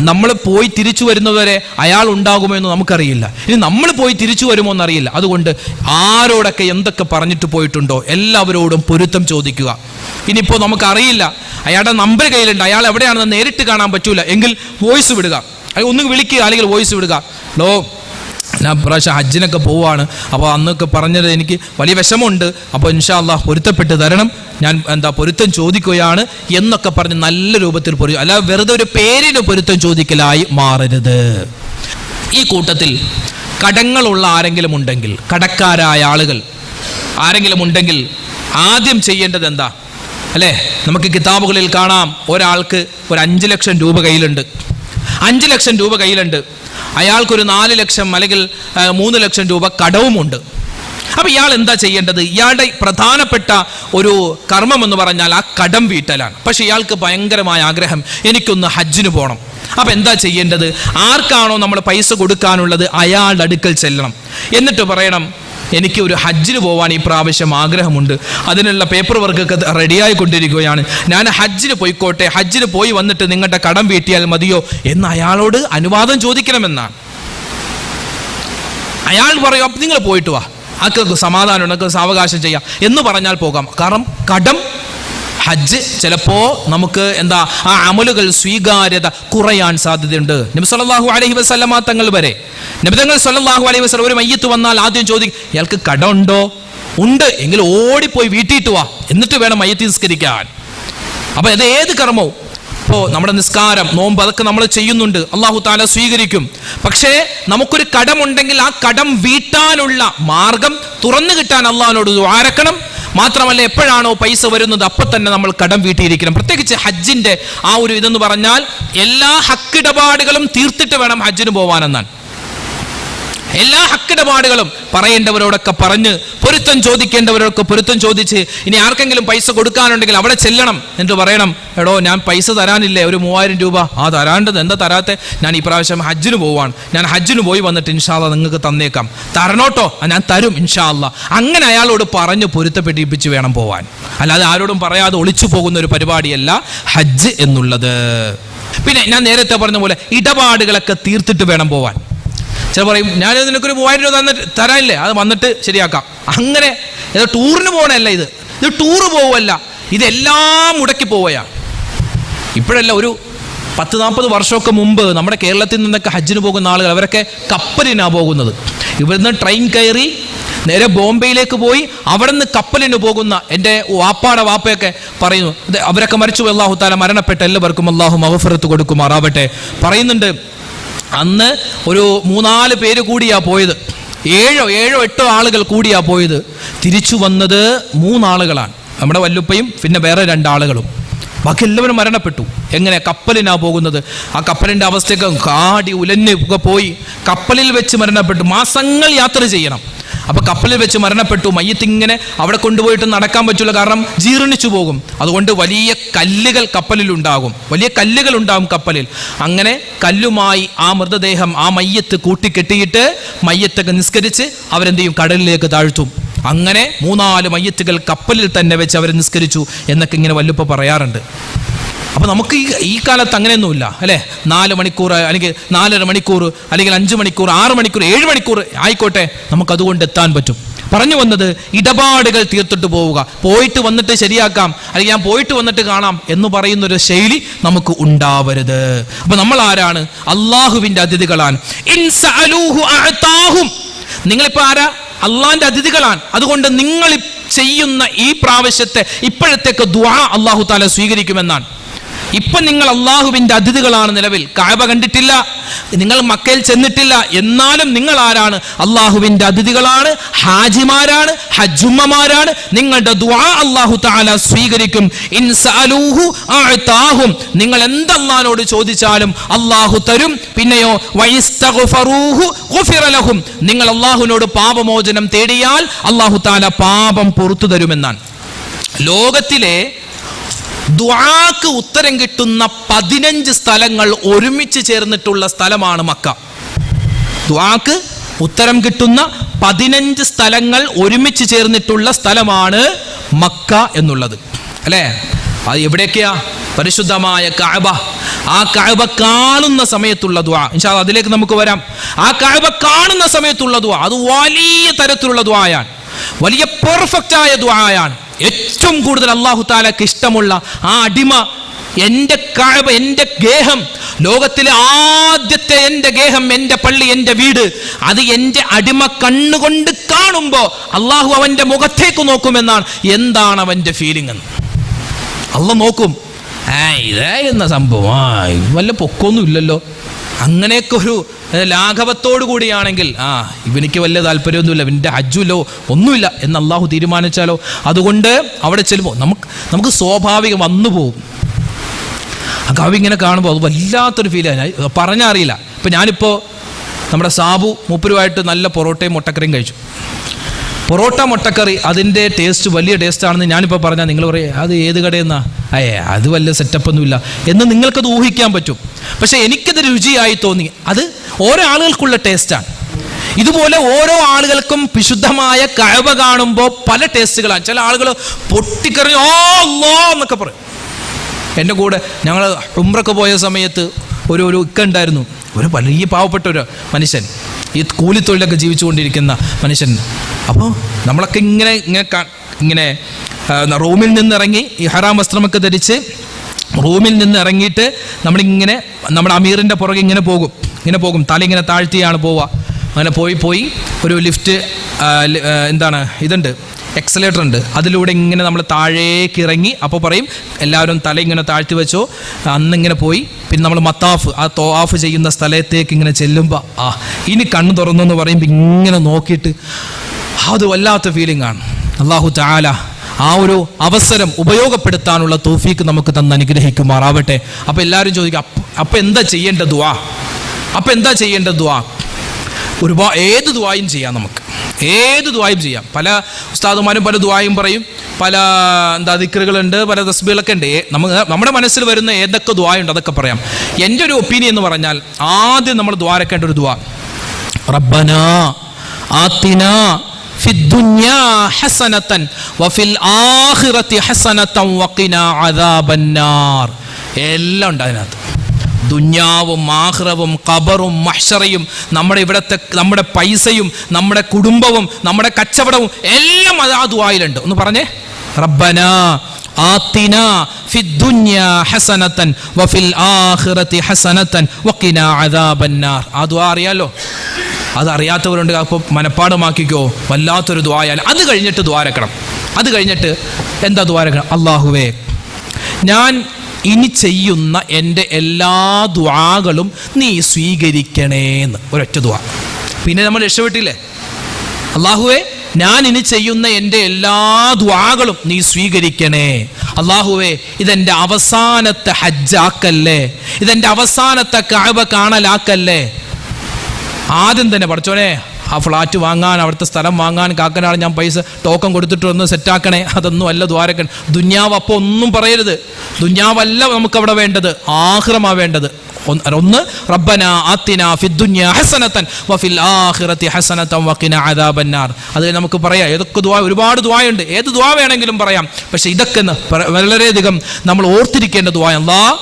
നമ്മൾ പോയി തിരിച്ചു വരുന്നവരെ അയാൾ ഉണ്ടാകുമോ എന്ന് നമുക്കറിയില്ല. ഇനി നമ്മൾ പോയി തിരിച്ചു വരുമോ എന്നറിയില്ല. അതുകൊണ്ട് ആരോടൊക്കെ എന്തൊക്കെ പറഞ്ഞിട്ട് പോയിട്ടുണ്ടോ എല്ലാവരോടും പൊരുത്തം ചോദിക്കുക. ഇനിയിപ്പോൾ നമുക്കറിയില്ല, അയാളുടെ നമ്പർ കയ്യിലുണ്ട്, അയാൾ എവിടെയാണെന്ന് നേരിട്ട് കാണാൻ പറ്റൂല എങ്കിൽ വോയിസ് വിടുക, ഒന്നും വിളിക്കുക, അല്ലെങ്കിൽ വോയിസ് വിടുക. ഞാൻ പ്രാവശ്യം ഹജ്ജിനൊക്കെ പോവാണ്, അപ്പോൾ അന്നൊക്കെ പറഞ്ഞത് എനിക്ക് വലിയ വിഷമമുണ്ട്, അപ്പോൾ ഇൻഷാ അല്ലാഹ് പൊരുത്തപ്പെട്ട് തരണം, ഞാൻ പൊരുത്തം ചോദിക്കുകയാണ് എന്നൊക്കെ പറഞ്ഞ് നല്ല രൂപത്തിൽ പൊരുത്തം, അല്ലാതെ വെറുതെ ഒരു പേരിന് പൊരുത്തം ചോദിക്കലായി മാറരുത്. ഈ കൂട്ടത്തിൽ കടങ്ങളുള്ള ആരെങ്കിലും ഉണ്ടെങ്കിൽ, കടക്കാരായ ആളുകൾ ആരെങ്കിലും ഉണ്ടെങ്കിൽ ആദ്യം ചെയ്യേണ്ടത് എന്താ അല്ലേ? നമുക്ക് കിതാബുകളിൽ കാണാം, ഒരാൾക്ക് ഒരു 5 ലക്ഷം രൂപ കയ്യിലുണ്ട്, 5 ലക്ഷം രൂപ കയ്യിലുണ്ട്, അയാൾക്കൊരു 4 ലക്ഷം അല്ലെങ്കിൽ 3 ലക്ഷം രൂപ കടവുമുണ്ട്. അപ്പം ഇയാൾ എന്താ ചെയ്യേണ്ടത്? ഇയാളുടെ പ്രധാനപ്പെട്ട ഒരു കർമ്മം എന്ന് പറഞ്ഞാൽ ആ കടം വീട്ടലാണ്. പക്ഷെ ഇയാൾക്ക് ഭയങ്കരമായ ആഗ്രഹം, എനിക്കൊന്ന് ഹജ്ജിന് പോകണം. അപ്പം എന്താ ചെയ്യേണ്ടത്? ആർക്കാണോ നമ്മൾ പൈസ കൊടുക്കാനുള്ളത് അയാളുടെ അടുക്കൽ ചെല്ലണം. എന്നിട്ട് പറയണം, എനിക്ക് ഒരു ഹജ്ജിന് പോകാൻ ഈ പ്രാവശ്യം ആഗ്രഹമുണ്ട്, അതിനുള്ള പേപ്പർ വർക്കൊക്കെ റെഡിയായിക്കൊണ്ടിരിക്കുകയാണ്, ഞാൻ ഹജ്ജിന് പോയിക്കോട്ടെ, ഹജ്ജിന് പോയി വന്നിട്ട് നിങ്ങളുടെ കടം വീട്ടിയാൽ മതിയോ എന്ന് അയാളോട് അനുവാദം ചോദിക്കണമെന്നാണ്. അയാൾ പറയും, അപ്പം നിങ്ങൾ പോയിട്ട് വാ, ആൾക്ക് സമാധാനം ഉണ്ടെങ്കിൽ സാവകാശം ചെയ്യാം എന്ന് പറഞ്ഞാൽ പോകാം. കാരണം കടം ഹജ്ജ് ചിലപ്പോൾ നമുക്ക് ആ അമലുകൾ സ്വീകാര്യത കുറയാൻ സാധ്യതയുണ്ട്. നബി സല്ലല്ലാഹു അലൈഹി വസല്ലമ തങ്ങൾ വരെ, നബി തങ്ങൾ സല്ലല്ലാഹു അലൈഹി വസല്ലം ഒരു മയ്യത്ത് വന്നാൽ ആദ്യം ചോദിക്കും, ഇയാൾക്ക് കടമുണ്ടോ? ഉണ്ട് എങ്കിൽ ഓടിപ്പോയി വീട്ടിയിട്ട് വാ, എന്നിട്ട് വേണം മയ്യത്ത് നിസ്കരിക്കാൻ. അപ്പോൾ ഇത് ഏത് കർമ്മവും, ഇപ്പോൾ നമ്മുടെ നിസ്കാരം, നോമ്പ്, അതൊക്കെ നമ്മൾ ചെയ്യുന്നുണ്ട്, അല്ലാഹു തആല സ്വീകരിക്കും. പക്ഷേ നമുക്കൊരു കടമുണ്ടെങ്കിൽ ആ കടം വീട്ടാനുള്ള മാർഗം തുറന്നു കിട്ടാൻ അള്ളാഹിനോട് ദുആരക്കണം. മാത്രമല്ല, എപ്പോഴാണോ പൈസ വരുന്നത് അപ്പം തന്നെ നമ്മൾ കടം വീട്ടിയിരിക്കണം. പ്രത്യേകിച്ച് ഹജ്ജിന്റെ ആ ഒരു ഇതെന്ന് പറഞ്ഞാൽ എല്ലാ ഹക്കിടപാടുകളും തീർത്തിട്ട് വേണം ഹജ്ജിന് പോവാനെന്നാണ്. എല്ലാ ഹക്കിടപാടുകളും പറയേണ്ടവരോടൊക്കെ പറഞ്ഞ്, പൊരുത്തം ചോദിക്കേണ്ടവരൊക്കെ പൊരുത്തം ചോദിച്ച്, ഇനി ആർക്കെങ്കിലും പൈസ കൊടുക്കാനുണ്ടെങ്കിൽ അവിടെ ചെല്ലണം. എന്നിട്ട് പറയണം, എടോ ഞാൻ പൈസ തരാനില്ലേ, ഒരു 3000 രൂപ. ആ തരാണ്ടത് എന്താ തരാത്തെ? ഞാൻ ഈ പ്രാവശ്യം ഹജ്ജിന് പോവാണ്, ഞാൻ ഹജ്ജിന് പോയി വന്നിട്ട് ഇൻഷാ അല്ലാഹ് നിങ്ങൾക്ക് തന്നേക്കാം, തരണോട്ടോ? ഞാൻ തരും ഇൻഷാ അല്ലാഹ്. അങ്ങനെ അയാളോട് പറഞ്ഞ് പൊരുത്തപ്പെട്ടിപ്പിച്ച് വേണം പോവാൻ. അല്ലാതെ ആരോടും പറയാതെ ഒളിച്ചു പോകുന്ന ഒരു പരിപാടിയല്ല ഹജ്ജ് എന്നുള്ളത്. പിന്നെ ഞാൻ നേരത്തെ പറഞ്ഞ പോലെ ഇടപാടുകളൊക്കെ തീർത്തിട്ട് വേണം പോവാൻ. ചില പറയും, ഞാൻ നിനക്കൊരു 3000 രൂപ തരാനില്ലേ, അത് വന്നിട്ട് ശരിയാക്കാം. അങ്ങനെ ഇത് ടൂറിന് പോകണമല്ല, ഇത് ടൂറ് പോവല്ല, ഇതെല്ലാം മുടക്കി പോവുകയാണ്. ഇപ്പോഴല്ല, ഒരു 10-40 വർഷമൊക്കെ മുമ്പ് നമ്മുടെ കേരളത്തിൽ നിന്നൊക്കെ ഹജ്ജിന് പോകുന്ന ആളുകൾ അവരൊക്കെ കപ്പലിനാണ് പോകുന്നത്. ഇവിടുന്ന് ട്രെയിൻ കയറി നേരെ ബോംബെയിലേക്ക് പോയി അവിടെ നിന്ന് കപ്പലിന് പോകുന്ന എൻ്റെ വാപ്പാടെ വാപ്പയൊക്കെ പറയുന്നു, അവരൊക്കെ മരിച്ചു, അല്ലാഹു തആല മരണപ്പെട്ട എല്ലാവർക്കും അല്ലാഹു മഗ്ഫിറത്ത് കൊടുക്കുമാറാവട്ടെ. പറയുന്നുണ്ട്, അന്ന് ഒരു 3-4 പേര് കൂടിയാ പോയത്, 7-8 ആളുകൾ കൂടിയാ പോയത്. തിരിച്ചു വന്നത് 3 ആളുകളാണ്, നമ്മുടെ വല്ലുപ്പയും പിന്നെ വേറെ 2 ആളുകളും. ബാക്കി എല്ലാവരും മരണപ്പെട്ടു. എങ്ങനെ? കപ്പലിനാ പോകുന്നത്. ആ കപ്പലിൻ്റെ അവസ്ഥയൊക്കെ കാടി ഉലഞ്ഞ് പോയി കപ്പലിൽ വെച്ച് മരണപ്പെട്ടു. മാസങ്ങൾ യാത്ര ചെയ്യണം. അപ്പോൾ കപ്പലിൽ വെച്ച് മരണപ്പെട്ടു. മയ്യത്തിങ്ങനെ അവിടെ കൊണ്ടുപോയിട്ട് നടക്കാൻ പറ്റില്ല, കാരണം ജീർണിച്ചു പോകും. അതുകൊണ്ട് വലിയ കല്ലുകൾ കപ്പലിലുണ്ടാകും, വലിയ കല്ലുകൾ ഉണ്ടാകും കപ്പലിൽ. അങ്ങനെ കല്ലുമായി ആ മൃതദേഹം, ആ മയ്യത്ത് കൂട്ടിക്കെട്ടിയിട്ട് മയ്യത്തൊക്കെ നിസ്കരിച്ച് അവരെന്ത് ചെയ്യും? കടലിലേക്ക് താഴ്ത്തും. അങ്ങനെ 3-4 മയ്യത്തുകൾ കപ്പലിൽ തന്നെ വെച്ച് അവർ നിസ്കരിച്ചു എന്നൊക്കെ ഇങ്ങനെ വല്ലുപ്പ പറയാറുണ്ട്. അപ്പോൾ നമുക്ക് ഈ കാലത്ത് അങ്ങനെയൊന്നുമില്ല അല്ലേ? 4 മണിക്കൂർ അല്ലെങ്കിൽ 4.5 മണിക്കൂർ അല്ലെങ്കിൽ 5 മണിക്കൂർ 6 മണിക്കൂർ 7 മണിക്കൂർ ആയിക്കോട്ടെ, നമുക്കതുകൊണ്ട് എത്താൻ പറ്റും. പറഞ്ഞു വന്നത്, ഇടപാടുകൾ തീർത്തിട്ട് പോവുക. പോയിട്ട് വന്നിട്ട് ശരിയാക്കാം, അല്ലെങ്കിൽ ഞാൻ പോയിട്ട് വന്നിട്ട് കാണാം എന്ന് പറയുന്നൊരു ശൈലി നമുക്ക് ഉണ്ടാവരുത്. അപ്പൊ നമ്മൾ ആരാണ്? അള്ളാഹുവിന്റെ അതിഥികളാണ്. നിങ്ങളിപ്പോ ആരാ? അള്ളാഹിന്റെ അതിഥികളാണ്. അതുകൊണ്ട് നിങ്ങൾ ചെയ്യുന്ന ഈ പ്രാവശ്യത്തെ ഇപ്പോഴത്തേക്ക് ദുആ അല്ലാഹു തആല സ്വീകരിക്കുമെന്നാണ്. ഇപ്പൊ നിങ്ങൾ അള്ളാഹുവിന്റെ അതിഥികളാണ്. നിലവിൽ കഅബ കണ്ടിട്ടില്ല, നിങ്ങൾ മക്കയിൽ ചെന്നിട്ടില്ല, എന്നാലും നിങ്ങൾ ആരാണ്? അള്ളാഹുവിന്റെ അതിഥികളാണ്, ഹാജിമാരാണ്, ഹജ്ജുമ്മമാരാണ്. നിങ്ങളുടെ ദുആ അല്ലാഹു തആല സ്വീകരിക്കും. ഇൻ സഅലൂഹു അഅതാഹും, നിങ്ങൾ എന്തല്ലാഹുവോട് ചോദിച്ചാലും അള്ളാഹു തരും. പിന്നെയോ വയസ്തഗ്ഫറൂഹു ഗുഫിറ ലഹും, നിങ്ങൾ അള്ളാഹുവിനോട് പാപമോചനം തേടിയാൽ അള്ളാഹു തആല പാപം പുറത്തു തരുമെന്നാണ്. ലോകത്തിലെ ദുആക്ക് ഉത്തരം കിട്ടുന്ന 15 സ്ഥലങ്ങൾ ഒരുമിച്ച് ചേർന്നിട്ടുള്ള സ്ഥലമാണ് മക്ക. ദുആക്ക് ഉത്തരം കിട്ടുന്ന 15 സ്ഥലങ്ങൾ ഒരുമിച്ച് ചേർന്നിട്ടുള്ള സ്ഥലമാണ് മക്ക എന്നുള്ളത് അല്ലേ? അത് എവിടെയൊക്കെയാ? പരിശുദ്ധമായ കഅബ. ആ കഅബ കാണുന്ന സമയത്തുള്ള ദുആ, ഇൻഷാ അല്ലാഹ് അതിലേക്ക് നമുക്ക് വരാം. ആ കഅബ കാണുന്ന സമയത്തുള്ള ദുആ അത് വലിയ തരത്തിലുള്ള ദുആയാണ്, വലിയ പെർഫെക്റ്റ് ആയ ദുആയാണ്. ഏറ്റവും കൂടുതൽ അല്ലാഹു തആലക്ക് ഇഷ്ടമുള്ള ആ അടിമ, എൻ്റെ കഅബ, എൻ്റെ ഗേഹം, ലോകത്തിലെ ആദ്യത്തെ എൻ്റെ ഗേഹം, എൻ്റെ പള്ളി, എൻ്റെ വീട്, അത് എൻ്റെ അടിമ കണ്ണുകൊണ്ട് കാണുമ്പോൾ അള്ളാഹു അവൻ്റെ മുഖത്തേക്ക് നോക്കുമെന്നാണ്. എന്താണ് അവൻ്റെ ഫീലിംഗ് എന്ന് അള്ളാഹ് നോക്കും. ഇതേ എന്ന സംഭവം വല്ല പൊക്കൊന്നും ഇല്ലല്ലോ, അങ്ങനെയൊക്കെ ഒരു ലാഘവത്തോടു കൂടിയാണെങ്കിൽ ഇവനിക്ക് വലിയ താല്പര്യമൊന്നുമില്ല, ഇവൻ്റെ ഹജ്ജുമില്ലോ ഒന്നുമില്ല എന്ന് അള്ളാഹു തീരുമാനിച്ചാലോ. അതുകൊണ്ട് അവിടെ ചെല്ലുമ്പോൾ നമുക്ക് സ്വാഭാവികം വന്നു പോകും. ആ കവി ഇങ്ങനെ കാണുമ്പോൾ അത് വല്ലാത്തൊരു ഫീലാണ്, പറഞ്ഞാൽ അറിയില്ല. ഇപ്പം ഞാനിപ്പോൾ നമ്മുടെ സാബു മൂപ്പരുമായിട്ട് നല്ല പൊറോട്ടയും മുട്ടക്കറിയും കഴിച്ചു. പൊറോട്ട മുട്ടക്കറി അതിൻ്റെ ടേസ്റ്റ് വലിയ ടേസ്റ്റാണെന്ന് ഞാനിപ്പോൾ പറഞ്ഞാൽ നിങ്ങൾ പറയും അത് ഏത് കടയെന്നാ, അത് വലിയ സെറ്റപ്പൊന്നുമില്ല എന്ന് നിങ്ങൾക്കത് ഊഹിക്കാൻ പറ്റും. പക്ഷേ എനിക്കത് രുചിയായി തോന്നി. അത് ഓരോ ആളുകൾക്കുള്ള ടേസ്റ്റാണ്. ഇതുപോലെ ഓരോ ആളുകൾക്കും വിശുദ്ധമായ കഅബ കാണുമ്പോൾ പല ടേസ്റ്റുകളാണ്. ചില ആളുകൾ പൊട്ടിക്കറിഞ്ഞ് അല്ലാ എന്നൊക്കെ പറയും. എൻ്റെ കൂടെ ഞങ്ങൾ ഉംറക്ക് പോയ സമയത്ത് ഒരു ഇക്ക ഉണ്ടായിരുന്നു, ഒരു വലിയ പാവപ്പെട്ട ഒരു മനുഷ്യൻ, ഈ കൂലിത്തൊഴിലൊക്കെ ജീവിച്ചുകൊണ്ടിരിക്കുന്ന മനുഷ്യൻ. അപ്പോൾ നമ്മളൊക്കെ ഇങ്ങനെ റൂമിൽ നിന്നിറങ്ങി ഇഹ്റാം വസ്ത്രമൊക്കെ ധരിച്ച് റൂമിൽ നിന്ന് ഇറങ്ങിയിട്ട് നമ്മളിങ്ങനെ നമ്മുടെ അമീറിൻ്റെ പുറകെ ഇങ്ങനെ പോകും, തല ഇങ്ങനെ താഴ്ത്തിയാണ് പോവുക. അങ്ങനെ പോയി ഒരു ലിഫ്റ്റ് ഇതുണ്ട്, എക്സലേറ്റർ ഉണ്ട്, അതിലൂടെ ഇങ്ങനെ നമ്മൾ താഴേക്ക് ഇറങ്ങി. അപ്പോൾ പറയും എല്ലാവരും തല ഇങ്ങനെ താഴ്ത്തി വെച്ചോ. അന്നിങ്ങനെ പോയി പിന്നെ നമ്മൾ മത്താഫ്, ആ തോവാഫ് ചെയ്യുന്ന സ്ഥലത്തേക്ക് ഇങ്ങനെ ചെല്ലുമ്പോൾ ഇനി കണ്ണ് തുറന്നു എന്ന് പറയുമ്പോൾ ഇങ്ങനെ നോക്കിയിട്ട് അത് വല്ലാത്ത ഫീലിംഗ് ആണ്. അല്ലാഹു തആല ആ ഒരു അവസരം ഉപയോഗപ്പെടുത്താനുള്ള തൗഫീക്ക് നമുക്ക് തന്ന് അനുഗ്രഹിക്കുമാറാവട്ടെ. അപ്പോൾ എല്ലാവരും ചോദിക്കും, അപ്പം എന്താ ചെയ്യേണ്ട ദുആ? ഒരുപാട് ഏത് ദുആയും ചെയ്യാം, നമുക്ക് ഏത് ദുആയും ചെയ്യാം. പല ഉസ്താദുമാരും പല ദുആയും പറയും, പല ദിക്റുകളുണ്ട്, പല തസ്ബീഹുകളൊക്കെ ഉണ്ട്. നമ്മുടെ മനസ്സിൽ വരുന്ന ഏതൊക്കെ ദുആയുണ്ട് അതൊക്കെ പറയാം. എൻ്റെ ഒരു ഒപ്പീനിയൻ എന്ന് പറഞ്ഞാൽ ആദ്യം നമ്മൾ ദ്വാരക്കേണ്ട ഒരു ദുആ, റബ്ബനാ ആതിനാ ഫിദ്ദുനിയാ ഹസനതൻ വഫിൽ ആഖിറതി ഹസനതൻ വഖിനാ അദാബന്നാർ. എല്ലാം ഉണ്ട് അതിനകത്ത്. ദുന്യാവും ആഖിറവും ഖബറും മഹ്ശറയും നമ്മുടെ പൈസയും നമ്മുടെ കുടുംബവും നമ്മുടെ കച്ചവടവും എല്ലാം അത് ആ ദുആയിലുണ്ട്. ഒന്ന് പറഞ്ഞേ, റബ്ബനാ ആതിനാ ഫിദ്ദുനിയാ ഹസനതൻ വഫിൽ ആഖിറതി ഹസനതൻ വഖിനാ അദാബന്നാർ. ആ ദുആ അറിയാലോ? അത് അറിയാത്തവരുണ്ട്, അപ്പോൾ മനപ്പാടമാക്കിക്കോ. വല്ലാത്തൊരു ദുആയാണ്. അത് കഴിഞ്ഞിട്ട് ദ്വാരക്കണം. അത് കഴിഞ്ഞിട്ട് എന്താ ദ്വാരക്കണം? അല്ലാഹുവേ, ഞാൻ ഇനി ചെയ്യുന്ന എൻ്റെ എല്ലാ ദുആകളും നീ സ്വീകരിക്കണേന്ന് ഒരൊറ്റ ദുആ. പിന്നെ നമ്മൾ രക്ഷപ്പെട്ടില്ലേ? അല്ലാഹുവേ, ഞാൻ ഇനി ചെയ്യുന്ന എൻ്റെ എല്ലാ ദുആകളും നീ സ്വീകരിക്കണേ. അല്ലാഹുവേ, ഇതെൻ്റെ അവസാനത്തെ ഹജ്ജാക്കല്ലേ, ഇതെൻ്റെ അവസാനത്തെ കഅബ കാണലാക്കല്ലേ. ആദ്യം തന്നെ പഠിച്ചോനെ, ആ ഫ്ലാറ്റ് വാങ്ങാൻ, അവിടുത്തെ സ്ഥലം വാങ്ങാൻ കാക്കനാണ് ഞാൻ പൈസ ടോക്കൺ കൊടുത്തിട്ട് ഒന്ന് സെറ്റാക്കണേ. അതൊന്നും അല്ല ദ്വാരക്കൻ. ദുന്യാവ് അപ്പോൾ ഒന്നും പറയരുത്. ദുന്യാവല്ല നമുക്കവിടെ വേണ്ടത്, ആഖിറമാ വേണ്ടത്. ഒന്ന് റബ്ബനാ ആതിനാ ഫിദ്ദുനിയാ ഹസനതൻ വഫിൽ ആഖിറതി ഹസനതൻ വഖിനാ അദാബന്നാർ. അത് നമുക്ക് പറയാം. ഏതൊക്കെ ദുആ, ഒരുപാട് ദുആയുണ്ട്, ഏത് ദുആ വേണമെങ്കിലും പറയാം. പക്ഷേ ഇതൊക്കെ വളരെയധികം നമ്മൾ ഓർത്തിരിക്കേണ്ട ദുആ. അല്ലാഹ്,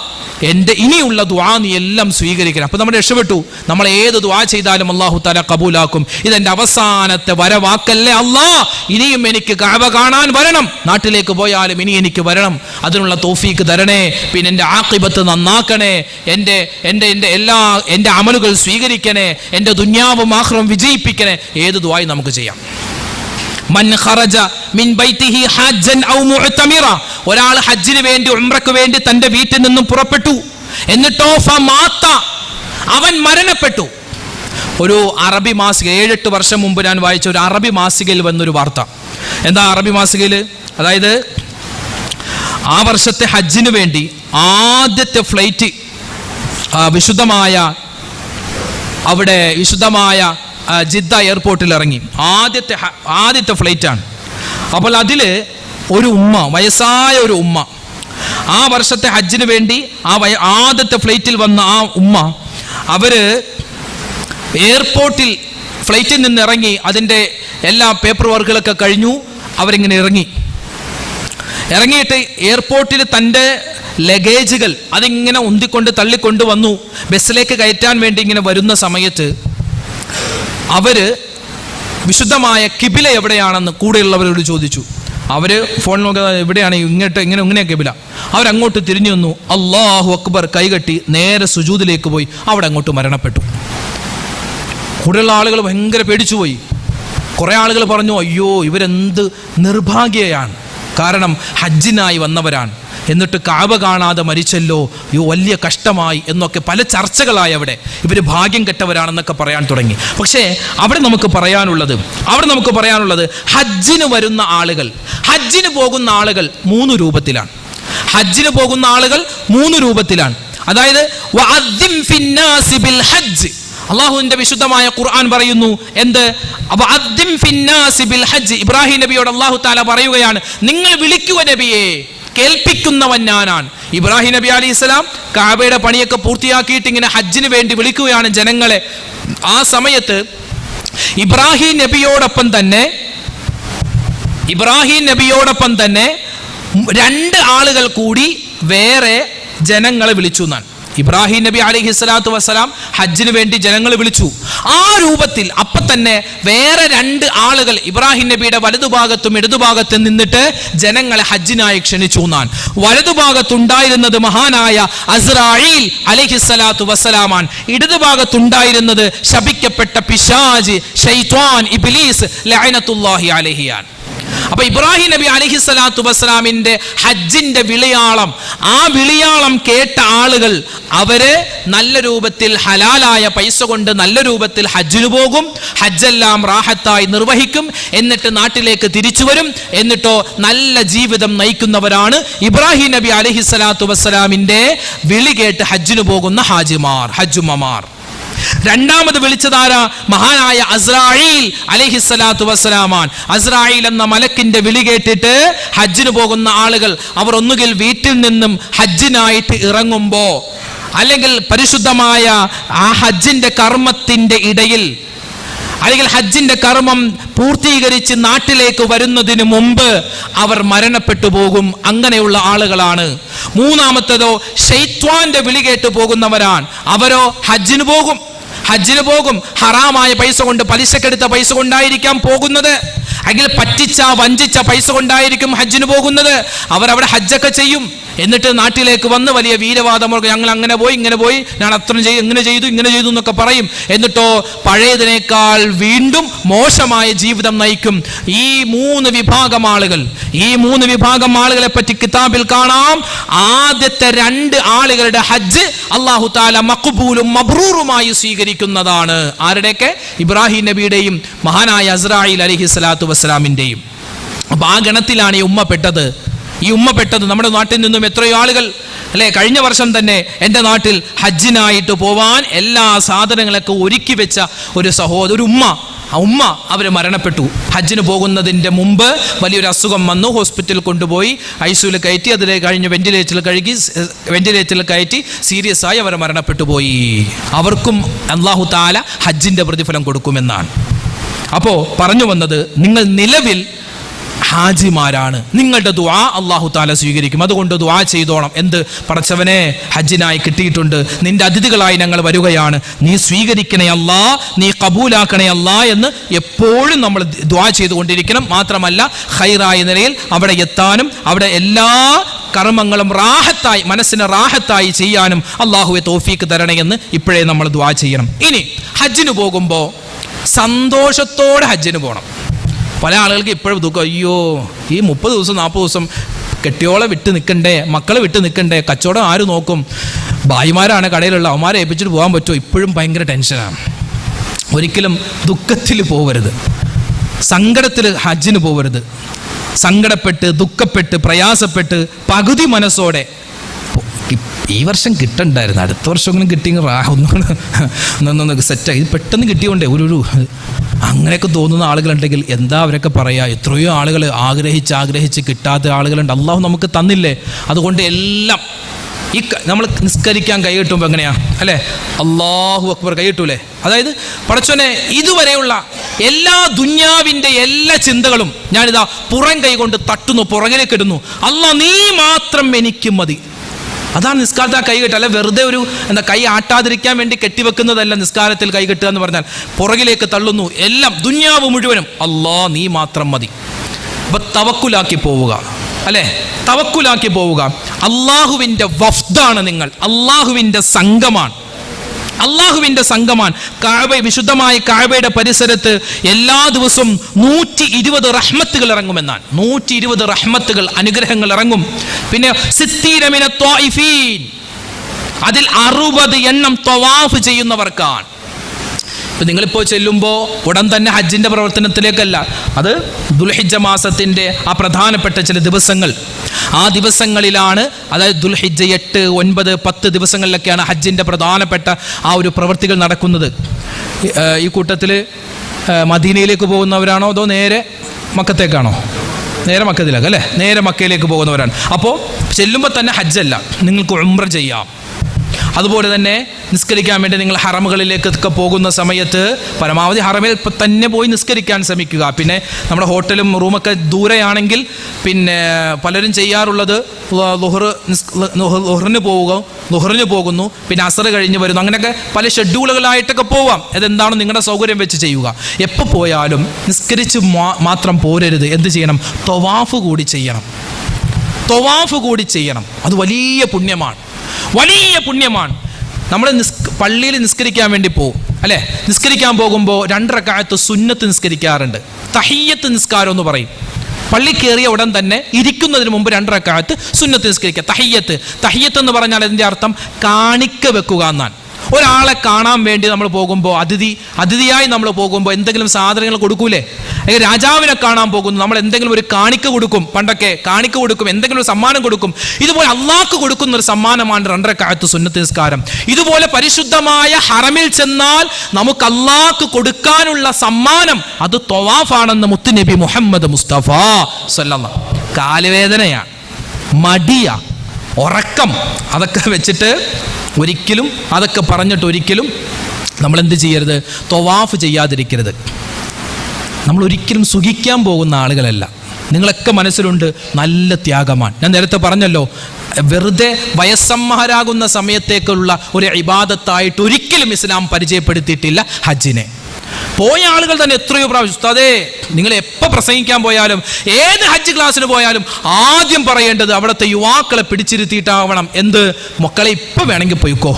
എൻ്റെ ഇനിയുള്ള ദുആ നീ എല്ലാം സ്വീകരിക്കണം. അപ്പോൾ നമ്മൾ രക്ഷപ്പെട്ടു. നമ്മൾ ഏത് ദുആ ചെയ്താലും അല്ലാഹു തആല കബൂലാക്കും. ഇതെൻ്റെ അവസാനത്തെ വരവാക്കല്ലേ അല്ലാ, ഇനിയും എനിക്ക് കഅബ കാണാൻ വരണം, നാട്ടിലേക്ക് പോയാലും ഇനി എനിക്ക് വരണം, അതിനുള്ള തൗഫീക്ക് തരണേ. പിന്നെ എൻ്റെ ആഖിബത്ത് നന്നാക്കണേ, എൻ്റെ അമലുകൾ സ്വീകരിക്കണേ, എൻ്റെ ദുന്യാവും ആഖിറവും വിജയിപ്പിക്കണേ. ഏത് ദുആയും നമുക്ക് ചെയ്യാം. മൻ ഖറജ മിൻ ബൈതിഹി ഹജ്ജൻ ഔ മുഅ്തമിറ, ഒരാൾ ഹജ്ജിന് വേണ്ടി ഉംറയ്ക്ക് വേണ്ടി തൻ്റെ വീട്ടിൽ നിന്നും പുറപ്പെട്ടു, എന്നിട്ടോ ഫമാത, അവൻ മരണപ്പെട്ടു. ഒരു അറബി മാസിക, 7-8 വർഷം മുമ്പ് ഞാൻ വായിച്ച ഒരു അറബി മാസികയിൽ വന്നൊരു വാർത്ത. എന്താ അറബി മാസികയിൽ? അതായത് ആ വർഷത്തെ ഹജ്ജിന് വേണ്ടി ആദ്യത്തെ ഫ്ലൈറ്റ് വിശുദ്ധമായ ജിദ്ദ എയർപോർട്ടിൽ ഇറങ്ങി. ആദ്യത്തെ ഫ്ലൈറ്റാണ്. അപ്പോൾ അതിൽ ഒരു ഉമ്മ, വയസ്സായ ഒരു ഉമ്മ, ആ വർഷത്തെ ഹജ്ജിന് വേണ്ടി ആദ്യത്തെ ഫ്ലൈറ്റിൽ വന്ന ആ ഉമ്മ, അവർ എയർപോർട്ടിൽ ഫ്ലൈറ്റിൽ നിന്ന് ഇറങ്ങി, അതിൻ്റെ എല്ലാ പേപ്പർ വർക്കുകളൊക്കെ കഴിഞ്ഞു. അവരിങ്ങനെ ഇറങ്ങിയിട്ട് എയർപോർട്ടിൽ തൻ്റെ ലഗേജുകൾ അതിങ്ങനെ ഉന്തിക്കൊണ്ട് തള്ളിക്കൊണ്ട് വന്നു. ബസ്സിലേക്ക് കയറ്റാൻ വേണ്ടി ഇങ്ങനെ വരുന്ന സമയത്ത് അവർ വിശുദ്ധമായ കിബില എവിടെയാണെന്ന് കൂടെയുള്ളവരോട് ചോദിച്ചു. അവർ ഫോൺ നോക്കുക എവിടെയാണ് ഇങ്ങനെയൊക്കെ ബില. അവരങ്ങോട്ട് തിരിഞ്ഞു വന്നു, അല്ലാഹു അക്ബർ കൈകെട്ടി നേരെ സുജൂദിലേക്ക് പോയി, അവിടെ അങ്ങോട്ട് മരണപ്പെട്ടു. കൂടുതലുള്ള ആളുകൾ ഭയങ്കര പേടിച്ചുപോയി. കുറേ ആളുകൾ പറഞ്ഞു, അയ്യോ ഇവരെന്ത് നിർഭാഗ്യയാണ്, കാരണം ഹജ്ജിനായി വന്നവരാണ്, എന്നിട്ട് കാബ കാണാതെ മരിച്ചല്ലോ, അയ്യോ വലിയ കഷ്ടമായി എന്നൊക്കെ പല ചർച്ചകളായി. അവിടെ ഇവർ ഭാഗ്യം കെട്ടവരാണെന്നൊക്കെ പറയാൻ തുടങ്ങി. പക്ഷേ അവിടെ നമുക്ക് പറയാനുള്ളത് ഹജ്ജിന് വരുന്ന ആളുകൾ, ഹജ്ജിന് പോകുന്ന ആളുകൾ മൂന്ന് രൂപത്തിലാണ്. അതായത് വഅദ്ദിം ഫിന്നാസി ബിൽ ഹജ്ജ്, അള്ളാഹുവിന്റെ വിശുദ്ധമായ ഖുർആൻ പറയുന്നു എന്ത്? വഅദ്ദിം ഫിന്നാസി ബിൽ ഹജ്ജ്. ഇബ്രാഹിം നബിയോട് അള്ളാഹു തആല പറയുകയാണ്, നിങ്ങൾ വിളിക്കുക നബിയെ, കേൾപ്പിക്കുന്നവൻ ഞാനാണ്. ഇബ്രാഹിം നബി അലൈഹിസ്സലാം കാബയുടെ പണിയൊക്കെ പൂർത്തിയാക്കിയിട്ട് ഇങ്ങനെ ഹജ്ജിന് വേണ്ടി വിളിക്കുകയാണ് ജനങ്ങളെ. ആ സമയത്ത് ഇബ്രാഹിം നബിയോടൊപ്പം തന്നെ 2 ആളുകൾ കൂടി വേറെ ജനങ്ങളെ വിളിച്ചു എന്നാണ്. ഇബ്രാഹിം നബി അലൈഹിസ്സലാത്തു വസ്സലാം ഹജ്ജിന് വേണ്ടി ജനങ്ങളെ വിളിച്ചു. ആ രൂപത്തിൽ അപ്പം തന്നെ വേറെ 2 ആളുകൾ ഇബ്രാഹിം നബിയുടെ വലതുഭാഗത്തും ഇടതുഭാഗത്തും നിന്നിട്ട് ജനങ്ങളെ ഹജ്ജിനായി ക്ഷണിച്ചു എന്നാണ്. വലതുഭാഗത്തുണ്ടായിരുന്നത് മഹാനായ അസ്രായീൽ അലൈഹിസ്സലാത്തു വസ്സലാമാണ്. ഇടതുഭാഗത്തുണ്ടായിരുന്നത് ശപിക്കപ്പെട്ട പിശാച് ശൈത്വാൻ ഇബ്ലീസ് ലഅനത്തുല്ലാഹി അലൈഹിയാണ്. അപ്പൊ ഇബ്രാഹിം നബി അലൈഹിസ്സലാത്തു വസ്സലാമിന്റെ ഹജ്ജിന്റെ വിളിയാളം, ആ വിളിയാളം കേട്ട ആളുകൾ അവര് നല്ല രൂപത്തിൽ ഹലാലായ പൈസ കൊണ്ട് നല്ല രൂപത്തിൽ ഹജ്ജിന് പോകും, ഹജ്ജെല്ലാം റാഹത്തായി നിർവഹിക്കും, എന്നിട്ട് നാട്ടിലേക്ക് തിരിച്ചു വരും, എന്നിട്ടോ നല്ല ജീവിതം നയിക്കുന്നവരാണ് ഇബ്രാഹിം നബി അലൈഹിസ്സലാത്തു വസ്സലാമിന്റെ വിളി കേട്ട് ഹജ്ജിന് പോകുന്ന ഹജ്ജുമ്മമാർ. രണ്ടാമത് വിളിച്ചതാരാ? മഹാനായ അസ്രായീൽ അലൈഹിസ്സലാത്തു വസ്സലാമാൻ. അസ്രായീൽ എന്ന മലക്കിന്റെ വിളി കേട്ടിട്ട് ഹജ്ജിന് പോകുന്ന ആളുകൾ അവർ ഒന്നുകിൽ വീട്ടിൽ നിന്നും ഹജ്ജിനായിട്ട് ഇറങ്ങുമ്പോ, അല്ലെങ്കിൽ പരിശുദ്ധമായ ആ ഹജ്ജിന്റെ കർമ്മത്തിന്റെ ഇടയിൽ, അല്ലെങ്കിൽ ഹജ്ജിന്റെ കർമ്മം പൂർത്തീകരിച്ച് നാട്ടിലേക്ക് വരുന്നതിന് മുമ്പ് അവർ മരണപ്പെട്ടു പോകും. അങ്ങനെയുള്ള ആളുകളാണ്. മൂന്നാമത്തേതോ ശൈത്വാന്റെ വിളി കേട്ട് പോകുന്നവരാണ്. അവരോ ഹജ്ജിന് പോകും. ഹറാമായ പൈസ കൊണ്ട്, പലിശക്കെടുത്ത പൈസ കൊണ്ടായിരിക്കാം പോകുന്നത്, അല്ലെങ്കിൽ വഞ്ചിച്ച പൈസ കൊണ്ടായിരിക്കും ഹജ്ജിന് പോകുന്നത്. അവരവിടെ ഹജ്ജൊക്കെ ചെയ്യും, എന്നിട്ട് നാട്ടിലേക്ക് വന്ന് വലിയ വീരവാദം, ഞങ്ങൾ അങ്ങനെ പോയി ഇങ്ങനെ പോയി, ഞാൻ അത്ര ഇങ്ങനെ ചെയ്തു എന്നൊക്കെ പറയും. എന്നിട്ടോ പഴയതിനേക്കാൾ വീണ്ടും മോശമായ ജീവിതം നയിക്കും. ഈ മൂന്ന് വിഭാഗം ആളുകളെ പറ്റി കിതാബിൽ കാണാം. ആദ്യത്തെ 2 ആളുകളുടെ ഹജ്ജ് അല്ലാഹു തആല മഖ്ബൂലും മബ്റൂറുമായി സ്വീകരിക്കുന്നതാണ്. ആരുടെയൊക്കെ? ഇബ്രാഹിം നബിയുടെയും മഹാനായ അസ്രായീൽ അലൈഹിസ്സലാത്തു വസ്സലാമിന്റെയും. അപ്പൊ ആ ഗണത്തിലാണ് ഈ ഉമ്മ പെട്ടത്. നമ്മുടെ നാട്ടിൽ നിന്നും എത്രയോ ആളുകൾ അല്ലെ, കഴിഞ്ഞ വർഷം തന്നെ എൻ്റെ നാട്ടിൽ ഹജ്ജിനായിട്ട് പോവാൻ എല്ലാ സാധനങ്ങളൊക്കെ ഒരുക്കി വെച്ച ഒരു ഉമ്മ അവർ മരണപ്പെട്ടു. ഹജ്ജിന് പോകുന്നതിൻ്റെ മുമ്പ് വലിയൊരു അസുഖം വന്നു, ഹോസ്പിറ്റലിൽ കൊണ്ടുപോയി ICUവിൽ കയറ്റി, അതിൽ കഴിഞ്ഞ് വെന്റിലേറ്ററിൽ കയറ്റി സീരിയസ് ആയി അവർ മരണപ്പെട്ടു പോയി. അവർക്കും അല്ലാഹു തആല ഹജ്ജിൻ്റെ പ്രതിഫലം കൊടുക്കുമെന്നാണ്. അപ്പോൾ പറഞ്ഞു വന്നത്, നിങ്ങൾ നിലവിൽ ഹാജിമാരാണ്, നിങ്ങളുടെ ദുആ അല്ലാഹു തആല സ്വീകരിക്കും. അതുകൊണ്ട് ദുആ ചെയ്തോണം. എന്ത്? പടച്ചവനെ, ഹജ്ജിനായി കിട്ടിയിട്ടുണ്ട്, നിന്റെ അതിഥികളായി ഞങ്ങൾ വരികയാണ്, നീ സ്വീകരിക്കണേ അല്ലാ, നീ കബൂലാക്കണേ അല്ലാ എന്ന് എപ്പോഴും നമ്മൾ ദുആ ചെയ്തുകൊണ്ടിരിക്കണം. മാത്രമല്ല ഖൈറായ നിലയിൽ അവിടെ എത്താനും, അവിടെ എല്ലാ കർമ്മങ്ങളും റാഹത്തായി, മനസ്സിന് റാഹത്തായി ചെയ്യാനും അല്ലാഹുവെ തൗഫീക്ക് തരണേ എന്ന് ഇപ്പോഴേ നമ്മൾ ദുആ ചെയ്യണം. ഇനി ഹജ്ജിന് പോകുമ്പോൾ സന്തോഷത്തോടെ ഹജ്ജിന് പോകണം. പല ആളുകൾക്ക് ഇപ്പോഴും ദുഃഖം, അയ്യോ ഈ 30 ദിവസം 40 ദിവസം കെട്ടിയോളെ വിട്ട് നിൽക്കണ്ടേ, മക്കളെ വിട്ട് നിൽക്കണ്ടേ, കച്ചവടം ആര് നോക്കും, ഭായിമാരാണ് കടയിലുള്ള, അവന്മാരെ ഏൽപ്പിച്ചിട്ട് പോകാൻ പറ്റുമോ, ഇപ്പോഴും ഭയങ്കര ടെൻഷനാണ്. ഒരിക്കലും ദുഃഖത്തിൽ പോവരുത്, സങ്കടത്തിൽ ഹജ്ജിന് പോവരുത്. സങ്കടപ്പെട്ട് ദുഃഖപ്പെട്ട് പ്രയാസപ്പെട്ട് പകുതി മനസ്സോടെ ഈ വർഷം കിട്ടണ്ടായിരുന്നു, അടുത്ത വർഷമെങ്കിലും കിട്ടിയെങ്കിൽ ഒന്നൊന്ന് സെറ്റായി, ഇത് പെട്ടെന്ന് കിട്ടിയോണ്ടേ ഒരു അങ്ങനെയൊക്കെ തോന്നുന്ന ആളുകളുണ്ടെങ്കിൽ എന്താ അവരൊക്കെ പറയുക. എത്രയോ ആളുകൾ ആഗ്രഹിച്ച് കിട്ടാത്ത ആളുകളുണ്ട്. അള്ളാഹു നമുക്ക് തന്നില്ലേ. അതുകൊണ്ട് എല്ലാം ഈ നമ്മൾ നിസ്കരിക്കാൻ കൈ കിട്ടുമ്പോൾ എങ്ങനെയാ അല്ലേ, അല്ലാഹു അക്ബർ കൈ കിട്ടൂലേ. അതായത് പടച്ചോനെ, ഇതുവരെയുള്ള എല്ലാ ദുന്യാവിൻ്റെ എല്ലാ ചിന്തകളും ഞാനിതാ പുറം കൈ കൊണ്ട് തട്ടുന്നു, പുറകിലേക്ക് ഇടുന്നു. അല്ലാഹ് നീ മാത്രം എനിക്ക് മതി. അതാണ് നിസ്കാരത്തിൽ ആ കൈ കെട്ടുക. അല്ല വെറുതെ ഒരു കൈ ആട്ടാതിരിക്കാൻ വേണ്ടി കെട്ടിവെക്കുന്നതല്ല നിസ്കാരത്തിൽ കൈ കെട്ടുക എന്ന് പറഞ്ഞാൽ. പുറകിലേക്ക് തള്ളുന്നു, എല്ലാം ദുന്യാവ് മുഴുവനും അല്ലാ നീ മാത്രം മതി. അപ്പൊ തവക്കുലാക്കി പോവുക, അല്ലേ? തവക്കുലാക്കി പോവുക. അള്ളാഹുവിൻ്റെ വഫ്ദാണ് നിങ്ങൾ, അള്ളാഹുവിൻ്റെ സംഘമാണ്, അള്ളാഹുവിൻ്റെ സംഘമാണ്. വിശുദ്ധമായ കഅബയുടെ പരിസരത്ത് എല്ലാ ദിവസവും 120 റഹ്മത്തുകൾ ഇറങ്ങുമെന്നാണ്. 120 റഹ്മത്തുകൾ, അനുഗ്രഹങ്ങൾ ഇറങ്ങും. പിന്നെ 60 മിന ത്വായിഫീൻ, അതിൽ 60 എണ്ണം തവാഫ് ചെയ്യുന്നവർക്കാണ്. നിങ്ങളിപ്പോൾ ചെല്ലുമ്പോൾ ഉടൻ തന്നെ ഹജ്ജിൻ്റെ പ്രവർത്തനത്തിലേക്കല്ല, അത് ദുൽഹിജ്ജ മാസത്തിൻ്റെ ആ പ്രധാനപ്പെട്ട ചില ദിവസങ്ങൾ, ആ ദിവസങ്ങളിലാണ്, അതായത് ദുൽഹിജ്ജ 8, 9, 10 ദിവസങ്ങളിലൊക്കെയാണ് ഹജ്ജിൻ്റെ പ്രധാനപ്പെട്ട ആ ഒരു പ്രവൃത്തികൾ നടക്കുന്നത്. ഈ കൂട്ടത്തിൽ മദീനയിലേക്ക് പോകുന്നവരാണോ അതോ നേരെ മക്കത്തേക്കാണോ? നേരെ മക്കത്തിലേക്ക്, അല്ലേ? നേരെ മക്കയിലേക്ക് പോകുന്നവരാണ്. അപ്പോൾ ചെല്ലുമ്പോൾ തന്നെ ഹജ്ജല്ല, നിങ്ങൾക്ക് ഉംറ ചെയ്യാം. അതുപോലെ തന്നെ നിസ്കരിക്കാൻ വേണ്ടി നിങ്ങൾ ഹറമുകളിലേക്കൊക്കെ പോകുന്ന സമയത്ത് പരമാവധി ഹറമിൽ തന്നെ പോയി നിസ്കരിക്കാൻ ശ്രമിക്കുക. പിന്നെ നമ്മുടെ ഹോട്ടലും റൂമൊക്കെ ദൂരെയാണെങ്കിൽ പിന്നെ പലരും ചെയ്യാറുള്ളത് ലുഹറിന് പോകുന്നു, പിന്നെ അസർ കഴിഞ്ഞ് വരുന്നു, അങ്ങനെയൊക്കെ പല ഷെഡ്യൂളുകളായിട്ടൊക്കെ പോവാം. അതെന്താണ് നിങ്ങളുടെ സൗകര്യം വെച്ച് ചെയ്യുക. എപ്പോൾ പോയാലും നിസ്കരിച്ച് മാത്രം പോരരുത്. എന്ത് ചെയ്യണം? തവാഫ് കൂടി ചെയ്യണം. തവാഫ് കൂടി ചെയ്യണം. അത് വലിയ പുണ്യമാണ്, വലിയ പുണ്യമാണ്. നമ്മൾ പള്ളിയിൽ നിസ്കരിക്കാൻ വേണ്ടി പോകും, അല്ലേ? നിസ്കരിക്കാൻ പോകുമ്പോൾ 2 റക്അത്ത് സുന്നത്ത് നിസ്കരിക്കാറുണ്ട്. തഹിയ്യത്ത് നിസ്കാരം എന്ന് പറയും. പള്ളി കയറിയ ഉടൻ തന്നെ ഇരിക്കുന്നതിന് മുമ്പ് 2 റക്അത്ത് സുന്നത്ത് നിസ്കരിക്കുക. തഹിയ്യത്ത് എന്ന് പറഞ്ഞാൽ അതിൻ്റെ അർത്ഥം കാണിക്ക വെക്കുക എന്നാണ്. ഒരാളെ കാണാൻ വേണ്ടി നമ്മൾ പോകുമ്പോൾ, അതിഥിയായി നമ്മൾ പോകുമ്പോൾ എന്തെങ്കിലും സാധനങ്ങൾ കൊടുക്കൂലേ? അല്ലെങ്കിൽ രാജാവിനെ കാണാൻ പോകുന്നു, നമ്മൾ എന്തെങ്കിലും ഒരു കാണിക്ക കൊടുക്കും. പണ്ടൊക്കെ കാണിക്ക കൊടുക്കും, എന്തെങ്കിലും ഒരു സമ്മാനം കൊടുക്കും. ഇതുപോലെ അള്ളാഹ്ക്ക് കൊടുക്കുന്ന ഒരു സമ്മാനമാണ് 2 റക്അത്ത് സുന്നത്ത് നിസ്കാരം. ഇതുപോലെ പരിശുദ്ധമായ ഹറമിൽ ചെന്നാൽ നമുക്ക് അള്ളാഹ്ക്ക് കൊടുക്കാനുള്ള സമ്മാനം അത് ത്വവാഫാണെന്ന് മുത്തുനബി മുഹമ്മദ് മുസ്തഫ സല്ലല്ലാഹു. കാലുവേദനയാണ്, മടിയാ, ഉറക്കം, അതൊക്കെ വെച്ചിട്ട് ഒരിക്കലും, അതൊക്കെ പറഞ്ഞിട്ട് ഒരിക്കലും നമ്മൾ എന്ത് ചെയ്യരുത്? ത്വവാഫ് ചെയ്യാതിരിക്കരുത്. നമ്മൾ ഒരിക്കലും സുഖിക്കാൻ പോകുന്ന ആളുകളല്ല. നിങ്ങളൊക്കെ മനസ്സിലുണ്ട് നല്ല ത്യാഗമാണ്. ഞാൻ നേരത്തെ പറഞ്ഞല്ലോ, വെറുതെ വയസ്സന്മാരാകുന്ന സമയത്തേക്കുള്ള ഒരു ഇബാദത്തായിട്ട് ഒരിക്കലും ഇസ്ലാം പരിചയപ്പെടുത്തിയിട്ടില്ല ഹജ്ജിനെ. പോയ ആളുകൾ തന്നെ എത്രയോ പ്രാവശ്യം, ഉസ്താദേ നിങ്ങൾ എപ്പോൾ പ്രസംഗിക്കാൻ പോയാലും ഏത് ഹജ്ജ് ക്ലാസ്സിന് പോയാലും ആദ്യം പറയേണ്ടത് അവിടുത്തെ യുവാക്കളെ പിടിച്ചിരുത്തിയിട്ടാവണം. എന്ത്? മക്കളെ ഇപ്പം വേണമെങ്കിൽ പോയിക്കോ.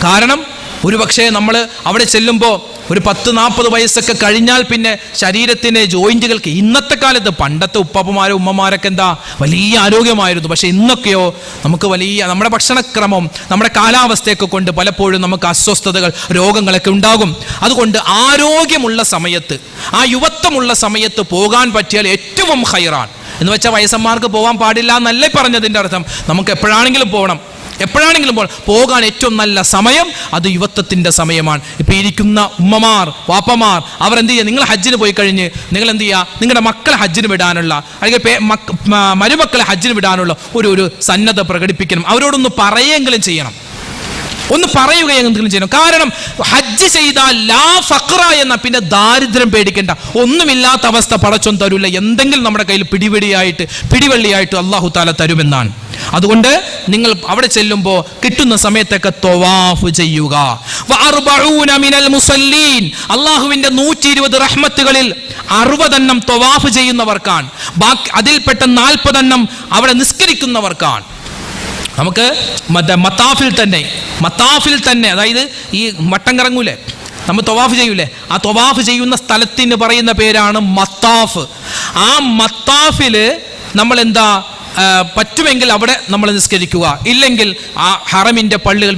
കാരണം ഒരുപക്ഷെ നമ്മൾ അവിടെ ചെല്ലുമ്പോൾ ഒരു 10-40 വയസ്സൊക്കെ കഴിഞ്ഞാൽ പിന്നെ ശരീരത്തിന് ജോയിൻറ്റുകൾക്ക്, ഇന്നത്തെ കാലത്ത്, പണ്ടത്തെ ഉപ്പമാരും ഉമ്മമാരൊക്കെ എന്താ വലിയ ആരോഗ്യമായിരുന്നു. പക്ഷേ ഇന്നൊക്കെയോ നമുക്ക് വലിയ നമ്മുടെ ഭക്ഷണക്രമം, നമ്മുടെ കാലാവസ്ഥയൊക്കെ കൊണ്ട് പലപ്പോഴും നമുക്ക് അസ്വസ്ഥതകൾ, രോഗങ്ങളൊക്കെ ഉണ്ടാകും. അതുകൊണ്ട് ആരോഗ്യമുള്ള സമയത്ത്, ആ യുവത്വമുള്ള സമയത്ത് പോകാൻ പറ്റിയാൽ ഏറ്റവും ഹൈറാണ്. എന്ന് വെച്ചാൽ വയസ്സന്മാർക്ക് പോകാൻ പാടില്ല എന്നല്ലേ പറഞ്ഞതിൻ്റെ അർത്ഥം. നമുക്ക് എപ്പോഴാണെങ്കിലും പോകണം, എപ്പോഴാണെങ്കിലും പോകാൻ ഏറ്റവും നല്ല സമയം അത് യുവത്വത്തിൻ്റെ സമയമാണ്. ഇപ്പോൾ ഇരിക്കുന്ന ഉമ്മമാർ, വാപ്പമാർ, അവർ എന്ത് ചെയ്യുക? നിങ്ങൾ ഹജ്ജിന് പോയി കഴിഞ്ഞ് നിങ്ങൾ എന്ത് ചെയ്യുക? നിങ്ങളുടെ മക്കളെ ഹജ്ജിന് വിടാനുള്ള, അല്ലെങ്കിൽ മരുമക്കളെ ഹജ്ജിന് വിടാനുള്ള ഒരു സന്നദ്ധ പ്രകടിപ്പിക്കണം. അവരോടൊന്ന് പറയുകയെങ്കിലും ചെയ്യണം, ഒന്ന് പറയുകയെങ്കിലും ചെയ്യണം. കാരണം ഹജ്ജ് ചെയ്താൽ ലാ ഫഖ്റ എന്ന, പിന്നെ ദാരിദ്ര്യം പേടിക്കേണ്ട, ഒന്നുമില്ലാത്ത അവസ്ഥ പടച്ചോൻ തരൂല്ല. എന്തെങ്കിലും നമ്മുടെ കയ്യിൽ പിടിവള്ളിയായിട്ട് അല്ലാഹു തആല തരുമെന്നാണ്. അതുകൊണ്ട് നിങ്ങൾ അവിടെ ചെല്ലുമ്പോൾ കിട്ടുന്ന സമയത്തൊക്കെ ത്വവാഫ് ചെയ്യുക. അള്ളാഹുവിന്റെ 120 റഹ്മത്തുകളിൽ 60 എണ്ണം ത്വവാഫ് ചെയ്യുന്നവർക്കാണ്. ബാക്കി അതിൽപ്പെട്ട 40 എണ്ണം അവിടെ നിസ്കരിക്കുന്നവർക്കാണ്. നമുക്ക് മത്താഫിൽ തന്നെ അതായത് ഈ വട്ടം കറങ്ങൂലേ, നമ്മൾ ത്വവാഫ് ചെയ്യൂലേ, ആ ത്വവാഫ് ചെയ്യുന്ന സ്ഥലത്തിന് പറയുന്ന പേരാണ് മത്താഫ്. ആ മത്താഫില് നമ്മൾ എന്താ പറ്റുമെങ്കിൽ അവിടെ നമ്മൾ നിസ്കരിക്കുക. ഇല്ലെങ്കിൽ ആ ഹറമിൻ്റെ പള്ളികൾ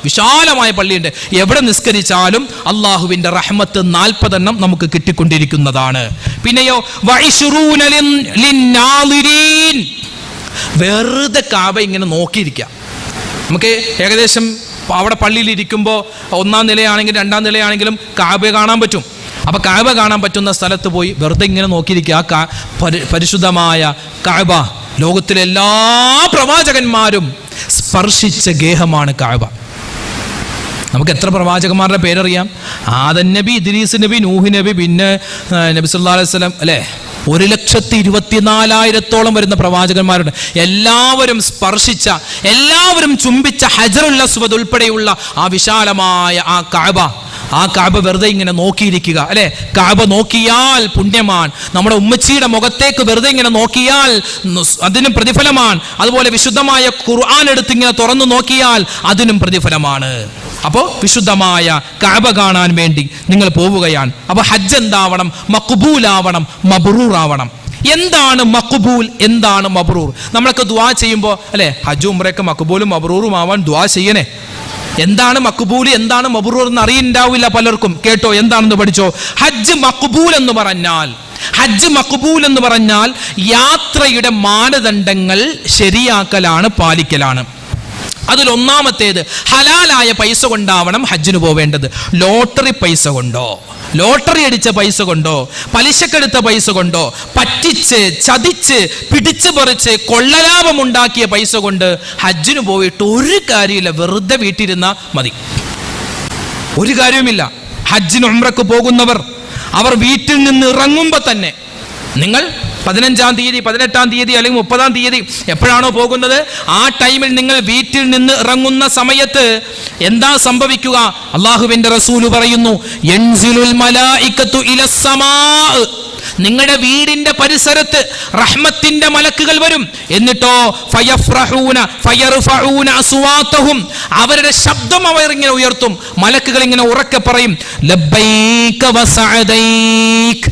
വിശാലമായ പള്ളിയുണ്ട്. എവിടെ നിസ്കരിച്ചാലും അള്ളാഹുവിൻ്റെ റഹ്മത്ത് 40 എണ്ണം നമുക്ക് കിട്ടിക്കൊണ്ടിരിക്കുന്നതാണ്. പിന്നെയോ വെറുതെ കാബ ഇങ്ങനെ നോക്കിയിരിക്കുക. നമുക്ക് ഏകദേശം അവിടെ പള്ളിയിൽ ഇരിക്കുമ്പോൾ 1-ാം നിലയാണെങ്കിലും 2-ാം നിലയാണെങ്കിലും കാബ കാണാൻ പറ്റും. അപ്പോൾ കഅബ കാണാൻ പറ്റുന്ന സ്ഥലത്ത് പോയി വെറുതെ ഇങ്ങനെ നോക്കിയിരിക്കുക. പരിശുദ്ധമായ കഅബ, ലോകത്തിലെ എല്ലാ പ്രവാചകന്മാരും സ്പർശിച്ച ഗേഹമാണ് കഅബ. നമുക്ക് എത്ര പ്രവാചകന്മാരുടെ പേരറിയാം? ആദം നബി, ഇദ്രീസ് നബി, നൂഹ് നബി, പിന്നെ നബി സല്ലല്ലാഹു അലൈഹി വസല്ലം, അല്ലേ? 1,24,000-ഓളം വരുന്ന പ്രവാചകന്മാരുണ്ട്. എല്ലാവരും സ്പർശിച്ച, എല്ലാവരും ചുംബിച്ച ഹജറുൽ അസ്വദ് ഉൾപ്പെടെയുള്ള ആ വിശാലമായ ആ കഅബ, ആ കഅബ വെറുതെ ഇങ്ങനെ നോക്കിയിരിക്കുക, അല്ലെ? കഅബ നോക്കിയാൽ പുണ്യമാണ്. നമ്മുടെ ഉമ്മച്ചിയുടെ മുഖത്തേക്ക് വെറുതെ ഇങ്ങനെ നോക്കിയാൽ അതിനും പ്രതിഫലമാണ്. അതുപോലെ വിശുദ്ധമായ ഖുർആൻ എടുത്ത് ഇങ്ങനെ തുറന്നു നോക്കിയാൽ അതിനും പ്രതിഫലമാണ്. അപ്പോൾ വിശുദ്ധമായ കഅബ കാണാൻ വേണ്ടി നിങ്ങൾ പോവുകയാണ്. അപ്പോൾ ഹജ്ജ് എന്താവണം? മഖ്ബൂലാവണം, മബ്റൂറാവണം. എന്താണ് മഖ്ബൂൽ, എന്താണ് മബ്റൂർ? നമ്മളൊക്കെ ദുആ ചെയ്യുമ്പോൾ അല്ലെ, ഹജ്ജ് ഉംറയൊക്കെ മഖ്ബൂലും മബ്റൂറും ആവാൻ ദുആ ചെയ്യണേ. എന്താണ് മഖ്ബൂൽ, എന്താണ് മബ്റൂർ എന്ന് അറിയുണ്ടാവില്ല പലർക്കും. കേട്ടോ, എന്താണെന്ന് പഠിച്ചോ. ഹജ്ജ് മഖ്ബൂൽ എന്ന് പറഞ്ഞാൽ യാത്രയുടെ മാനദണ്ഡങ്ങൾ ശരിയാക്കലാണ്, പാലിക്കലാണ്. അതിലൊന്നാമത്തേത് ഹലാലായ പൈസ കൊണ്ടാവണം ഹജ്ജിന് പോവേണ്ടത്. ലോട്ടറി പൈസ കൊണ്ടോ, ലോട്ടറി അടിച്ച പൈസ കൊണ്ടോ, പലിശക്കെടുത്ത പൈസ കൊണ്ടോ, പറ്റിച്ച് ചതിച്ച് പിടിച്ചു പറിച്ച് കൊള്ളലാഭം ഉണ്ടാക്കിയ പൈസ കൊണ്ട് ഹജ്ജിന് പോയിട്ട് ഒരു കാര്യമില്ല. വെറുതെ വീട്ടിരുന്നാ മതി, ഒരു കാര്യവുമില്ല. ഹജ്ജിന് ഉംറക്ക് പോകുന്നവർ അവർ വീട്ടിൽ നിന്ന് ഇറങ്ങുമ്പോൾ തന്നെ, നിങ്ങൾ 15-ാം തീയതി 18-ാം തീയതി അല്ലെങ്കിൽ 30-ാം തീയതി എപ്പോഴാണോ പോകുന്നത്, ആ ടൈമിൽ നിങ്ങൾ വീട്ടിൽ നിന്ന് ഇറങ്ങുന്ന സമയത്ത് എന്താ സംഭവിക്കുക? അള്ളാഹുവിന്റെ റസൂല് പറയുന്നു, യൻസിലുൽ മലായികത്തു ഇലസ്സമാ, നിങ്ങളുടെ വീടിന്റെ പരിസരത്ത് റഹ്മത്തിന്റെ മലക്കുകൾ വരും. എന്നിട്ടോ ഫയഫ്റഹൂന ഫയർഫഊന അസ്വാതഹും, അവരുടെ ശബ്ദം അവർ ഇങ്ങനെ ഉയർത്തും. മലക്കുകൾ ഇങ്ങനെ ഉറക്കെ പറയും, ലബ്ബൈക വസഅദൈക,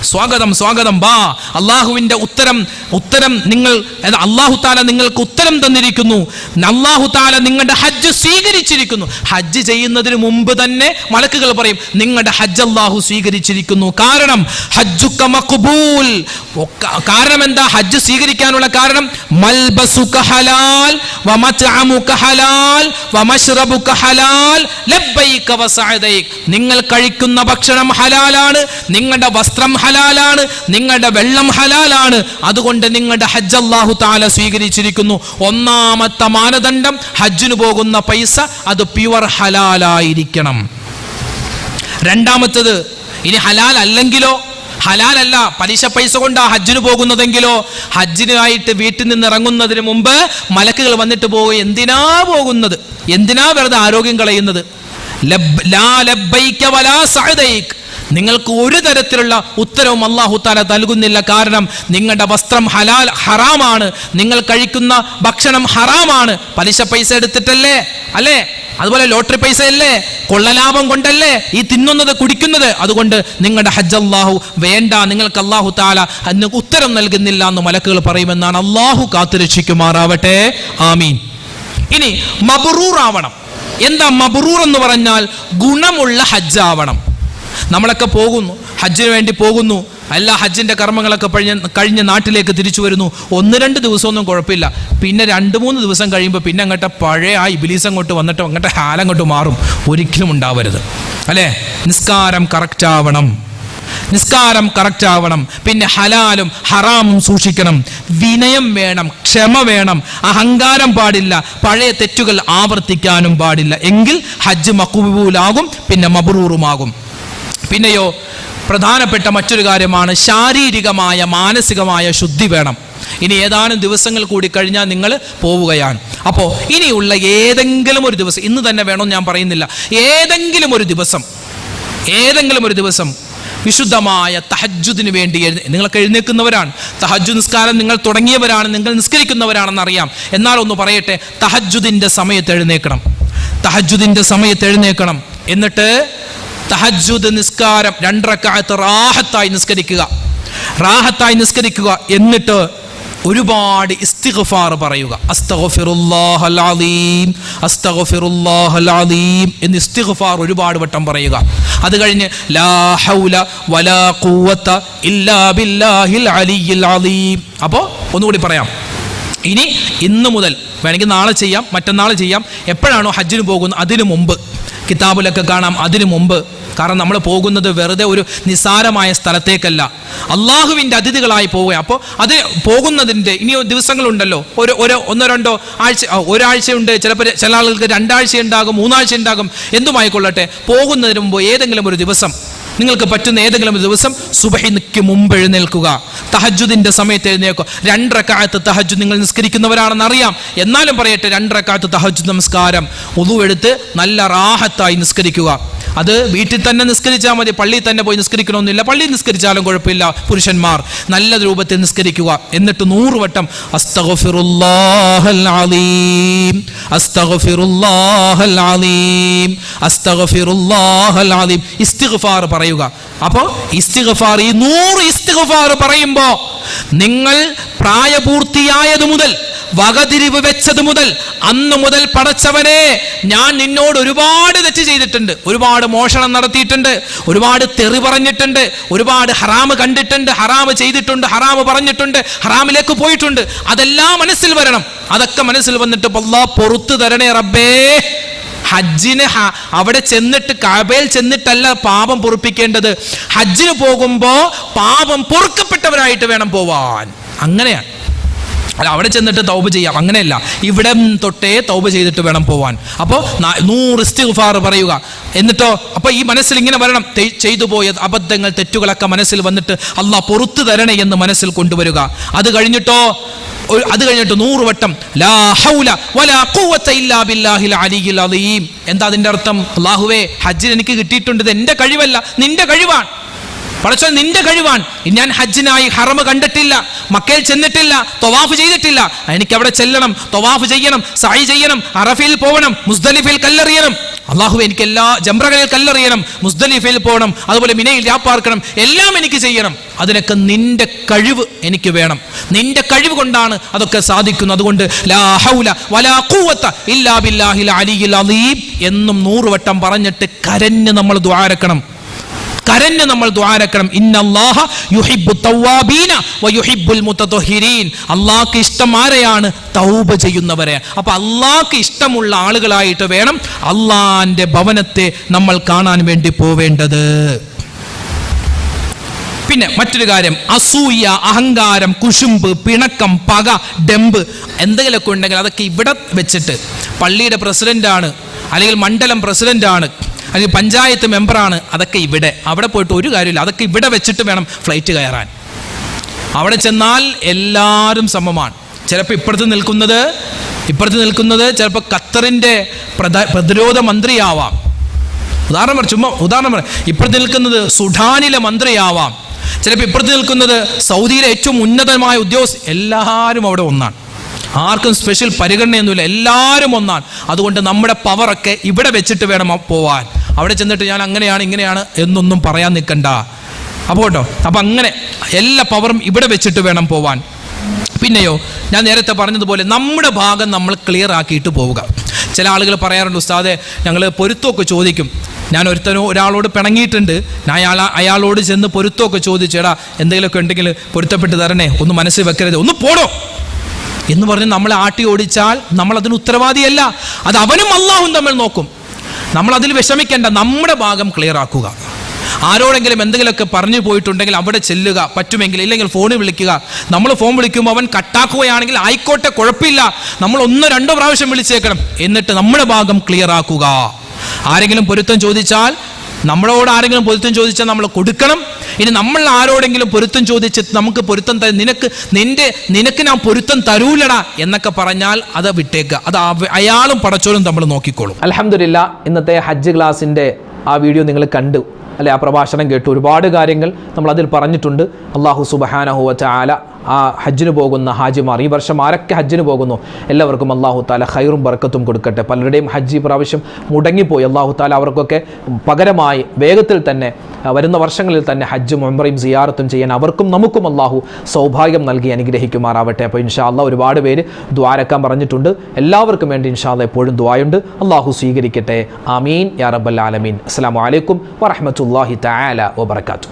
സ്വാഗതം സ്വാഗതം, ബാ, അള്ളാഹുവിന്റെ ഉത്തരം നിങ്ങൾ, അള്ളാഹു താല നിങ്ങൾക്ക് ഉത്തരം തന്നിരിക്കുന്നു, അള്ളാഹു താല നിങ്ങളുടെ ഹജ്ജ് സ്വീകരിച്ചിരിക്കുന്നു. ഹജ്ജ് ചെയ്യുന്നതിന് മുമ്പ് തന്നെ മലക്കുകൾ പറയും, നിങ്ങളുടെ ഹജ്ജ് അള്ളാഹു സ്വീകരിച്ചിരിക്കുന്നു. കാരണം ഹജ്ജുക മഖ്ബൂൽ. കാരണം എന്താ ഹജ്ജ് സ്വീകരിക്കാനുള്ള കാരണം? മൽബസുക ഹലാൽ വമത്അമുക ഹലാൽ വമശ്റബുക ഹലാൽ ലബ്ബൈക വസഅദൈക, നിങ്ങൾ കഴിക്കുന്ന ഭക്ഷണം ഹലാലാണ്, നിങ്ങളുടെ വസ്ത്രം ഹലാലാണ്, നിങ്ങളുടെ വെള്ളം ഹലാലാണ്. അതുകൊണ്ട് നിങ്ങളുടെ ഹജ്ജ് അല്ലാഹു തആല സ്വീകരിച്ചിരിക്കുന്നു. ഒന്നാമത്തെ മാനദണ്ഡം ഹജ്ജിന് പോകുന്ന പൈസ അത് പ്യുവർ ഹലാലായിരിക്കണം. രണ്ടാമത്തത്, ഇനി ഹലാൽ അല്ലെങ്കിലോ, ഹലാലല്ല, പലിശ പൈസ കൊണ്ടാ ഹജ്ജിന് പോകുന്നതെങ്കിലോ, ഹജ്ജിനായിട്ട് വീട്ടിൽ നിന്ന് ഇറങ്ങുന്നതിന് മുമ്പ് മലക്കുകൾ വന്നിട്ട് പോകും, എന്തിനാ പോകുന്നത്, എന്തിനാ വെറുതെ ആരോഗ്യം കളയുന്നത്? ലാ ലബ്ബൈക വലാ സഅദൈക, നിങ്ങൾക്ക് ഒരു തരത്തിലുള്ള ഉത്തരവും അല്ലാഹു തആല നൽകുന്നില്ല. കാരണം നിങ്ങളുടെ വസ്ത്രം ഹറാമാണ്, നിങ്ങൾ കഴിക്കുന്ന ഭക്ഷണം ഹറാമാണ്. പലിശ പൈസ എടുത്തിട്ടല്ലേ, അല്ലേ? അതുപോലെ ലോട്ടറി പൈസ അല്ലേ, കൊള്ളലാഭം കൊണ്ടല്ലേ ഈ തിന്നുന്നത് കുടിക്കുന്നത്. അതുകൊണ്ട് നിങ്ങളുടെ ഹജ്ജ് അല്ലാഹു വേണ്ട, നിങ്ങൾക്ക് അല്ലാഹു തആല അതിന് ഉത്തരം നൽകുന്നില്ല എന്ന് മലക്കുകൾ പറയുമെന്നാണ്. അല്ലാഹു കാത്തുരക്ഷിക്കുമാറാവട്ടെ, ആമീൻ. ഇനി മബ്റൂർ ആവണം. എന്താ മബ്റൂർ എന്ന് പറഞ്ഞാൽ? ഗുണമുള്ള ഹജ്ജ് ആവണം. നമ്മളൊക്കെ പോകുന്നു, ഹജ്ജിന് വേണ്ടി പോകുന്നു, എല്ലാ ഹജ്ജിന്റെ കർമ്മങ്ങളൊക്കെ കഴിഞ്ഞ് നാട്ടിലേക്ക് തിരിച്ചു വരുന്നു. 1-2 ദിവസമൊന്നും കുഴപ്പമില്ല. പിന്നെ 2-3 ദിവസം കഴിയുമ്പോൾ പിന്നെ അങ്ങോട്ട് പഴയ ആ ഇബിലീസ് അങ്ങോട്ട് വന്നിട്ട് അങ്ങോട്ട് ഹാലങ്ങോട്ട് മാറും. ഒരിക്കലും ഉണ്ടാവരുത്, അല്ലേ? നിസ്കാരം കറക്റ്റ് ആവണം, നിസ്കാരം കറക്റ്റ് ആവണം. പിന്നെ ഹലാലും ഹറാമും സൂക്ഷിക്കണം. വിനയം വേണം, ക്ഷമ വേണം, അഹങ്കാരം പാടില്ല, പഴയ തെറ്റുകൾ ആവർത്തിക്കാനും പാടില്ല. എങ്കിൽ ഹജ്ജ് മഖ്ബൂലാകും, പിന്നെ മബ്റൂറുമാകും. പിന്നെയോ പ്രധാനപ്പെട്ട മറ്റൊരു കാര്യമാണ് ശാരീരികമായ മാനസികമായ ശുദ്ധി വേണം. ഇനി ഏതാനും ദിവസങ്ങൾ കൂടി കഴിഞ്ഞാൽ നിങ്ങൾ പോവുകയാണ്. അപ്പോൾ ഇനിയുള്ള ഏതെങ്കിലും ഒരു ദിവസം, ഇന്ന് തന്നെ വേണമെന്ന് ഞാൻ പറയുന്നില്ല, ഏതെങ്കിലും ഒരു ദിവസം വിശുദ്ധമായ തഹജ്ജുദിന് വേണ്ടി നിങ്ങളൊക്കെ എഴുന്നേൽക്കുന്നവരാണ്. തഹജ്ജുദ് നിസ്കാരം നിങ്ങൾ തുടങ്ങിയവരാണ്, നിങ്ങൾ നിസ്കരിക്കുന്നവരാണെന്ന് അറിയാം. എന്നാൽ ഒന്ന് പറയട്ടെ, തഹജ്ജുദിന്റെ സമയത്ത് എഴുന്നേൽക്കണം. എന്നിട്ട് തഹജ്ജുദ് നിസ്കാരം 2 റക്അത്ത് റാഹത്തായി നിസ്കരിക്കുക. എന്നിട്ട് ഒരുപാട് ഇസ്തിഗ്ഫാർ പറയുക. അസ്തഗ്ഫിറുല്ലാഹൽ അലീം, അസ്തഗ്ഫിറുല്ലാഹൽ അലീം എന്ന് ഇസ്തിഗ്ഫാർ ഒരുപാട് വട്ടം പറയുക. അത് കഴിഞ്ഞ് ലാ ഹൗല വലാ ഖുവത ഇല്ലാ ബില്ലാഹിൽ അലിയിൽ അലീം. അപ്പോൾ ഒന്നുകൂടി പറയാം. ഇനി ഇന്ന് മുതൽ വേണമെങ്കിൽ നാളെ ചെയ്യാം, മറ്റന്നാൾ ചെയ്യാം, എപ്പോഴാണോ ഹജ്ജിന് പോകുന്നത് അതിനു മുമ്പ്, കിതാബിലൊക്കെ കാണാം അതിനു മുമ്പ്. കാരണം നമ്മൾ പോകുന്നത് വെറുതെ ഒരു നിസാരമായ സ്ഥലത്തേക്കല്ല, അള്ളാഹുവിൻ്റെ അതിഥികളായി പോവുക. അപ്പോൾ അത് പോകുന്നതിൻ്റെ ഇനി ദിവസങ്ങളുണ്ടല്ലോ, 1-2 ആഴ്ച, ഒരാഴ്ചയുണ്ട്, ചിലപ്പോൾ ചില ആളുകൾക്ക് 2 ആഴ്ച ഉണ്ടാകും, 3 ആഴ്ച ഉണ്ടാകും, എന്തുമായിക്കൊള്ളട്ടെ. പോകുന്നതിന് മുമ്പ് ഏതെങ്കിലും ഒരു ദിവസം, നിങ്ങൾക്ക് പറ്റുന്ന ഏതെങ്കിലും ഒരു ദിവസം സുബഹിക്ക് മുമ്പ് എഴുന്നേൽക്കുക. തഹജ്ജുദിന്റെ സമയത്ത് എഴുന്നേൽക്കുക. 2 റക്അത്ത് തഹജ്ജുദ് നിങ്ങൾ നിസ്കരിക്കുന്നവരാണെന്ന് അറിയാം. എന്നാലും പറയട്ടെ, 2 റക്അത്ത് തഹജ്ജുദ് നമസ്കാരം വുളു എടുത്ത് നല്ല റാഹത്തായി നിസ്കരിക്കുക. അത് വീട്ടിൽ തന്നെ നിസ്കരിച്ചാൽ മതി, പള്ളിയിൽ തന്നെ പോയി നിസ്കരിക്കണമെന്നില്ല. പള്ളിയിൽ നിസ്കരിച്ചാലും കുഴപ്പമില്ല. പുരുഷന്മാർ നല്ല രൂപത്തിൽ നിസ്കരിക്കുക. എന്നിട്ട് 100 വട്ടം അസ്തഗ്ഫിറുല്ലാഹൽ അലീം, അസ്തഗ്ഫിറുല്ലാഹൽ അലീം, അസ്തഗ്ഫിറുല്ലാഹൽ അലീം ഇസ്തിഗ്ഫാർ പറയുക. അപ്പോൾ ഇസ്തിഗ്ഫാർ, ഈ 100 ഇസ്തിഗ്ഫാർ പറയുമ്പോ നിങ്ങൾ പ്രായപൂർത്തിയായത് മുതൽ, വകതിരിവ് വെച്ചത് മുതൽ, അന്ന് മുതൽ പടച്ചവനെ ഞാൻ നിന്നോട് ഒരുപാട് തെറ്റ് ചെയ്തിട്ടുണ്ട്, ഒരുപാട് മോഷണം നടത്തിയിട്ടുണ്ട്, ഒരുപാട് തെറി പറഞ്ഞിട്ടുണ്ട്, ഒരുപാട് ഹറാമ് കണ്ടിട്ടുണ്ട്, ഹറാമ് ചെയ്തിട്ടുണ്ട്, ഹറാമ് പറഞ്ഞിട്ടുണ്ട്, ഹറാമിലേക്ക് പോയിട്ടുണ്ട്. അതെല്ലാം മനസ്സിൽ വരണം. അതൊക്കെ മനസ്സിൽ വന്നിട്ട് അല്ലാഹ് പൊറുത്തു തരണേ റബ്ബേ. ഹജ്ജിന് അവിടെ ചെന്നിട്ട് കഅബയിൽ ചെന്നിട്ടല്ല പാപം പൊറുപ്പിക്കേണ്ടത്. ഹജ്ജിന് പോകുമ്പോൾ പാപം പൊറുക്കപ്പെട്ടവരായിട്ട് വേണം പോവാൻ. അങ്ങനെയാണ്. അല്ല അവിടെ ചെന്നിട്ട് തൗബ ചെയ്യാം, അങ്ങനെയല്ല. ഇവിടെ തൊട്ടേ തൗബ ചെയ്തിട്ട് വേണം പോവാൻ. അപ്പോൾ 100 ഇസ്തിഗ്ഫാർ പറയുക. എന്നിട്ടോ അപ്പോൾ ഈ മനസ്സിൽ ഇങ്ങനെ വരണം, ചെയ്തു പോയ അബദ്ധങ്ങൾ, തെറ്റുകളൊക്കെ മനസ്സിൽ വന്നിട്ട് അല്ലാഹ് പൊറുത്തു തരണേ എന്ന് മനസ്സിൽ കൊണ്ടുവരിക. അത് കഴിഞ്ഞിട്ട് 100 വട്ടം ലാ ഹൗല വലാ ഖുവത ഇല്ലാ ബില്ലാഹിൽ അലിയിൽ അലീം. എന്താ അതിൻ്റെ അർത്ഥം? അല്ലാഹുവേ, ഹജ്ജിന് എനിക്ക് കിട്ടിയിട്ടുണ്ട്, ഇത് എൻ്റെ കഴിവല്ല, നിന്റെ കഴിവാണ്. പടച്ചോൻ നിന്റെ കഴിവാണ്. ഞാൻ ഹജ്ജിനായി ഹറമ് കണ്ടിട്ടില്ല, മക്കയിൽ ചെന്നിട്ടില്ല, തവാഫ് ചെയ്തിട്ടില്ല. എനിക്ക് അവിടെ ചെല്ലണം, തവാഫ് ചെയ്യണം, സഅയ് ചെയ്യണം, അറഫയിൽ പോകണം, മുസ്ദലിഫയിൽ കല്ലെറിയണം. അല്ലാഹുവേ, എനിക്ക് എല്ലാ ജംറകളിൽ കല്ലെറിയണം, മുസ്ദലിഫയിൽ പോകണം, അതുപോലെ മിനയിൽ രാപ്പാർക്കണം, എല്ലാം എനിക്ക് ചെയ്യണം. അതിനൊക്കെ നിന്റെ കഴിവ് എനിക്ക് വേണം. നിന്റെ കഴിവ് കൊണ്ടാണ് അതൊക്കെ സാധിക്കുന്നത്. അതുകൊണ്ട് ലാ ഹൗല വലാ ഖുവത ഇല്ലാ ബില്ലാഹിൽ അലിയിൽ അലീം എന്നും 100 വട്ടം പറഞ്ഞിട്ട് കരഞ്ഞ് നമ്മൾ ദുആരക്കണം. കരഞ്ഞ് നമ്മൾ ദുആരക്കണം. ഇന്നല്ലാഹ യുഹിബ്ബു തവ്വാബീന വയുഹിബ്ബുൽ മുതതഹിരീൻ. അല്ലാഹുക്ക് ഇഷ്ടം ആരെയാണ്? തൗബ ചെയ്യുന്നവരെ. അപ്പൊ അല്ലാഹുക്ക് ഇഷ്ടമുള്ള ആളുകളായിട്ട് വേണം അല്ലാഹുവിന്റെ ഭവനത്തെ നമ്മൾ കാണാൻ വേണ്ടി പോവേണ്ടത്. പിന്നെ മറ്റൊരു കാര്യം, അസൂയ, അഹങ്കാരം, കുശുമ്പ്, പിണക്കം, പക, ഡെമ്പ് എന്തെങ്കിലുമൊക്കെ ഉണ്ടെങ്കിൽ അതൊക്കെ ഇവിടെ വെച്ചിട്ട്, പള്ളിയുടെ പ്രസിഡന്റാണ്, അല്ലെങ്കിൽ മണ്ഡലം പ്രസിഡന്റാണ്, അല്ലെങ്കിൽ പഞ്ചായത്ത് മെമ്പറാണ്, അതൊക്കെ ഇവിടെ, അവിടെ പോയിട്ട് ഒരു കാര്യമില്ല. അതൊക്കെ ഇവിടെ വെച്ചിട്ട് വേണം ഫ്ലൈറ്റ് കയറാൻ. അവിടെ ചെന്നാൽ എല്ലാവരും സമമാണ്. ചിലപ്പോൾ ഇപ്പുറത്ത് നിൽക്കുന്നത് ചിലപ്പോൾ ഖത്തറിൻ്റെ പ്രതിരോധ മന്ത്രിയാവാം. ഉദാഹരണം പറയാം. ഇപ്പുറത്ത് നിൽക്കുന്നത് സുഡാനിലെ മന്ത്രിയാവാം. ചിലപ്പോൾ ഇപ്പുറത്ത് നിൽക്കുന്നത് സൗദിയിലെ ഏറ്റവും ഉന്നതമായ ഉദ്യോഗസ്ഥ. എല്ലാവരും അവിടെ ഒന്നാണ്. ആർക്കും സ്പെഷ്യൽ പരിഗണനയൊന്നുമില്ല, എല്ലാവരും ഒന്നാണ്. അതുകൊണ്ട് നമ്മുടെ പവറൊക്കെ ഇവിടെ വെച്ചിട്ട് വേണം പോവാൻ. അവിടെ ചെന്നിട്ട് ഞാൻ അങ്ങനെയാണ് ഇങ്ങനെയാണ് എന്നൊന്നും പറയാൻ നിൽക്കണ്ട. അപ്പോൾ കേട്ടോ, അപ്പം അങ്ങനെ എല്ലാ പവറും ഇവിടെ വെച്ചിട്ട് വേണം പോവാൻ. പിന്നെയോ, ഞാൻ നേരത്തെ പറഞ്ഞതുപോലെ നമ്മുടെ ഭാഗം നമ്മൾ ക്ലിയർ ആക്കിയിട്ട് പോവുക. ചില ആളുകൾ പറയാറുണ്ട്, ഉസ്താദെ ഞങ്ങൾ പൊരുത്തമൊക്കെ ചോദിക്കും. ഞാൻ ഒരാളോട് പിണങ്ങിയിട്ടുണ്ട്, ഞാൻ അയാളോട് ചെന്ന് പൊരുത്തമൊക്കെ ചോദിച്ചേടാ എന്തെങ്കിലുമൊക്കെ ഉണ്ടെങ്കിൽ പൊരുത്തപ്പെട്ട് തരണേ, ഒന്ന് മനസ്സിൽ വെക്കരുത്, ഒന്ന് പോടോ എന്ന് പറഞ്ഞ് നമ്മളെ ആട്ടി ഓടിച്ചാൽ നമ്മൾ അതിന് ഉത്തരവാദിയല്ല. അത് അവനും അല്ലാഹുവും തമ്മിൽ നോക്കും. നമ്മൾ അതിൽ വിഷമിക്കേണ്ട, നമ്മുടെ ഭാഗം ക്ലിയർ ആക്കുക. ആരോടെങ്കിലും എന്തെങ്കിലുമൊക്കെ പറഞ്ഞു പോയിട്ടുണ്ടെങ്കിൽ അവിടെ ചെല്ലുക, പറ്റുമെങ്കിൽ. ഇല്ലെങ്കിൽ ഫോണിൽ വിളിക്കുക. നമ്മൾ ഫോൺ വിളിക്കുമ്പോൾ അവൻ കട്ടാക്കുകയാണെങ്കിൽ ആയിക്കോട്ടെ, കുഴപ്പമില്ല, നമ്മൾ 1-2 പ്രാവശ്യം വിളിച്ചേക്കണം. എന്നിട്ട് നമ്മുടെ ഭാഗം ക്ലിയർ ആക്കുക. ആരെങ്കിലും പൊരുത്തം ചോദിച്ചാൽ, നമ്മളോട് ആരെങ്കിലും പൊരുത്തം ചോദിച്ചാൽ നമ്മൾ കൊടുക്കണം. ഇനി നമ്മൾ ആരോടെങ്കിലും പൊരുത്തം ചോദിച്ച് നമുക്ക് പൊരുത്തം നിനക്ക് ഞാൻ പൊരുത്തം തരൂലടാ എന്നൊക്കെ പറഞ്ഞാൽ അത് വിട്ടേക്കുക. അത് അയാളും പടച്ചോലും നമ്മൾ നോക്കിക്കോളും. അൽഹംദുലില്ലാ, ഇന്നത്തെ ഹജ്ജ് ക്ലാസിൻ്റെ ആ വീഡിയോ നിങ്ങൾ കണ്ടു അല്ലെ? ആ പ്രഭാഷണം കേട്ടു. ഒരുപാട് കാര്യങ്ങൾ നമ്മൾ അതിൽ പറഞ്ഞിട്ടുണ്ട്. അല്ലാഹു സുബ്ഹാനഹു വ തആല ആ ഹജ്ജിന് പോകുന്ന ഹാജിമാർ, ഈ വർഷം ആരൊക്കെ ഹജ്ജിന് പോകുന്നു എല്ലാവർക്കും അല്ലാഹു തആല ഖൈറും ബർക്കത്തും കൊടുക്കട്ടെ. പലരുടെയും ഹജ്ജ് പ്രാവശ്യം മുടങ്ങിപ്പോയി. അല്ലാഹു തആല അവർക്കൊക്കെ പകരമായി വേഗത്തിൽ തന്നെ വരുന്ന വർഷങ്ങളിൽ തന്നെ ഹജ്ജും ഉംറയും സിയാറത്തും ചെയ്യാൻ അവർക്കും നമുക്കും അല്ലാഹു സൗഭാഗ്യം നൽകി അനുഗ്രഹിക്കുമാറാവട്ടെ. അപ്പോൾ ഇൻഷാ അല്ലാഹ് ഒരുപാട് പേര് ദുആരക്കാൻ പറഞ്ഞിട്ടുണ്ട്. എല്ലാവർക്കും വേണ്ടി ഇൻഷാ അല്ലാഹ് എപ്പോഴും ദുആയുണ്ട്. അല്ലാഹു സ്വീകരിക്കട്ടെ. ആമീൻ യാ റബ്ബൽ ആലമീൻ. അസ്സലാമു അലൈക്കും വറഹ്മത്തുള്ളാഹി തആല വബറകാതുഹു.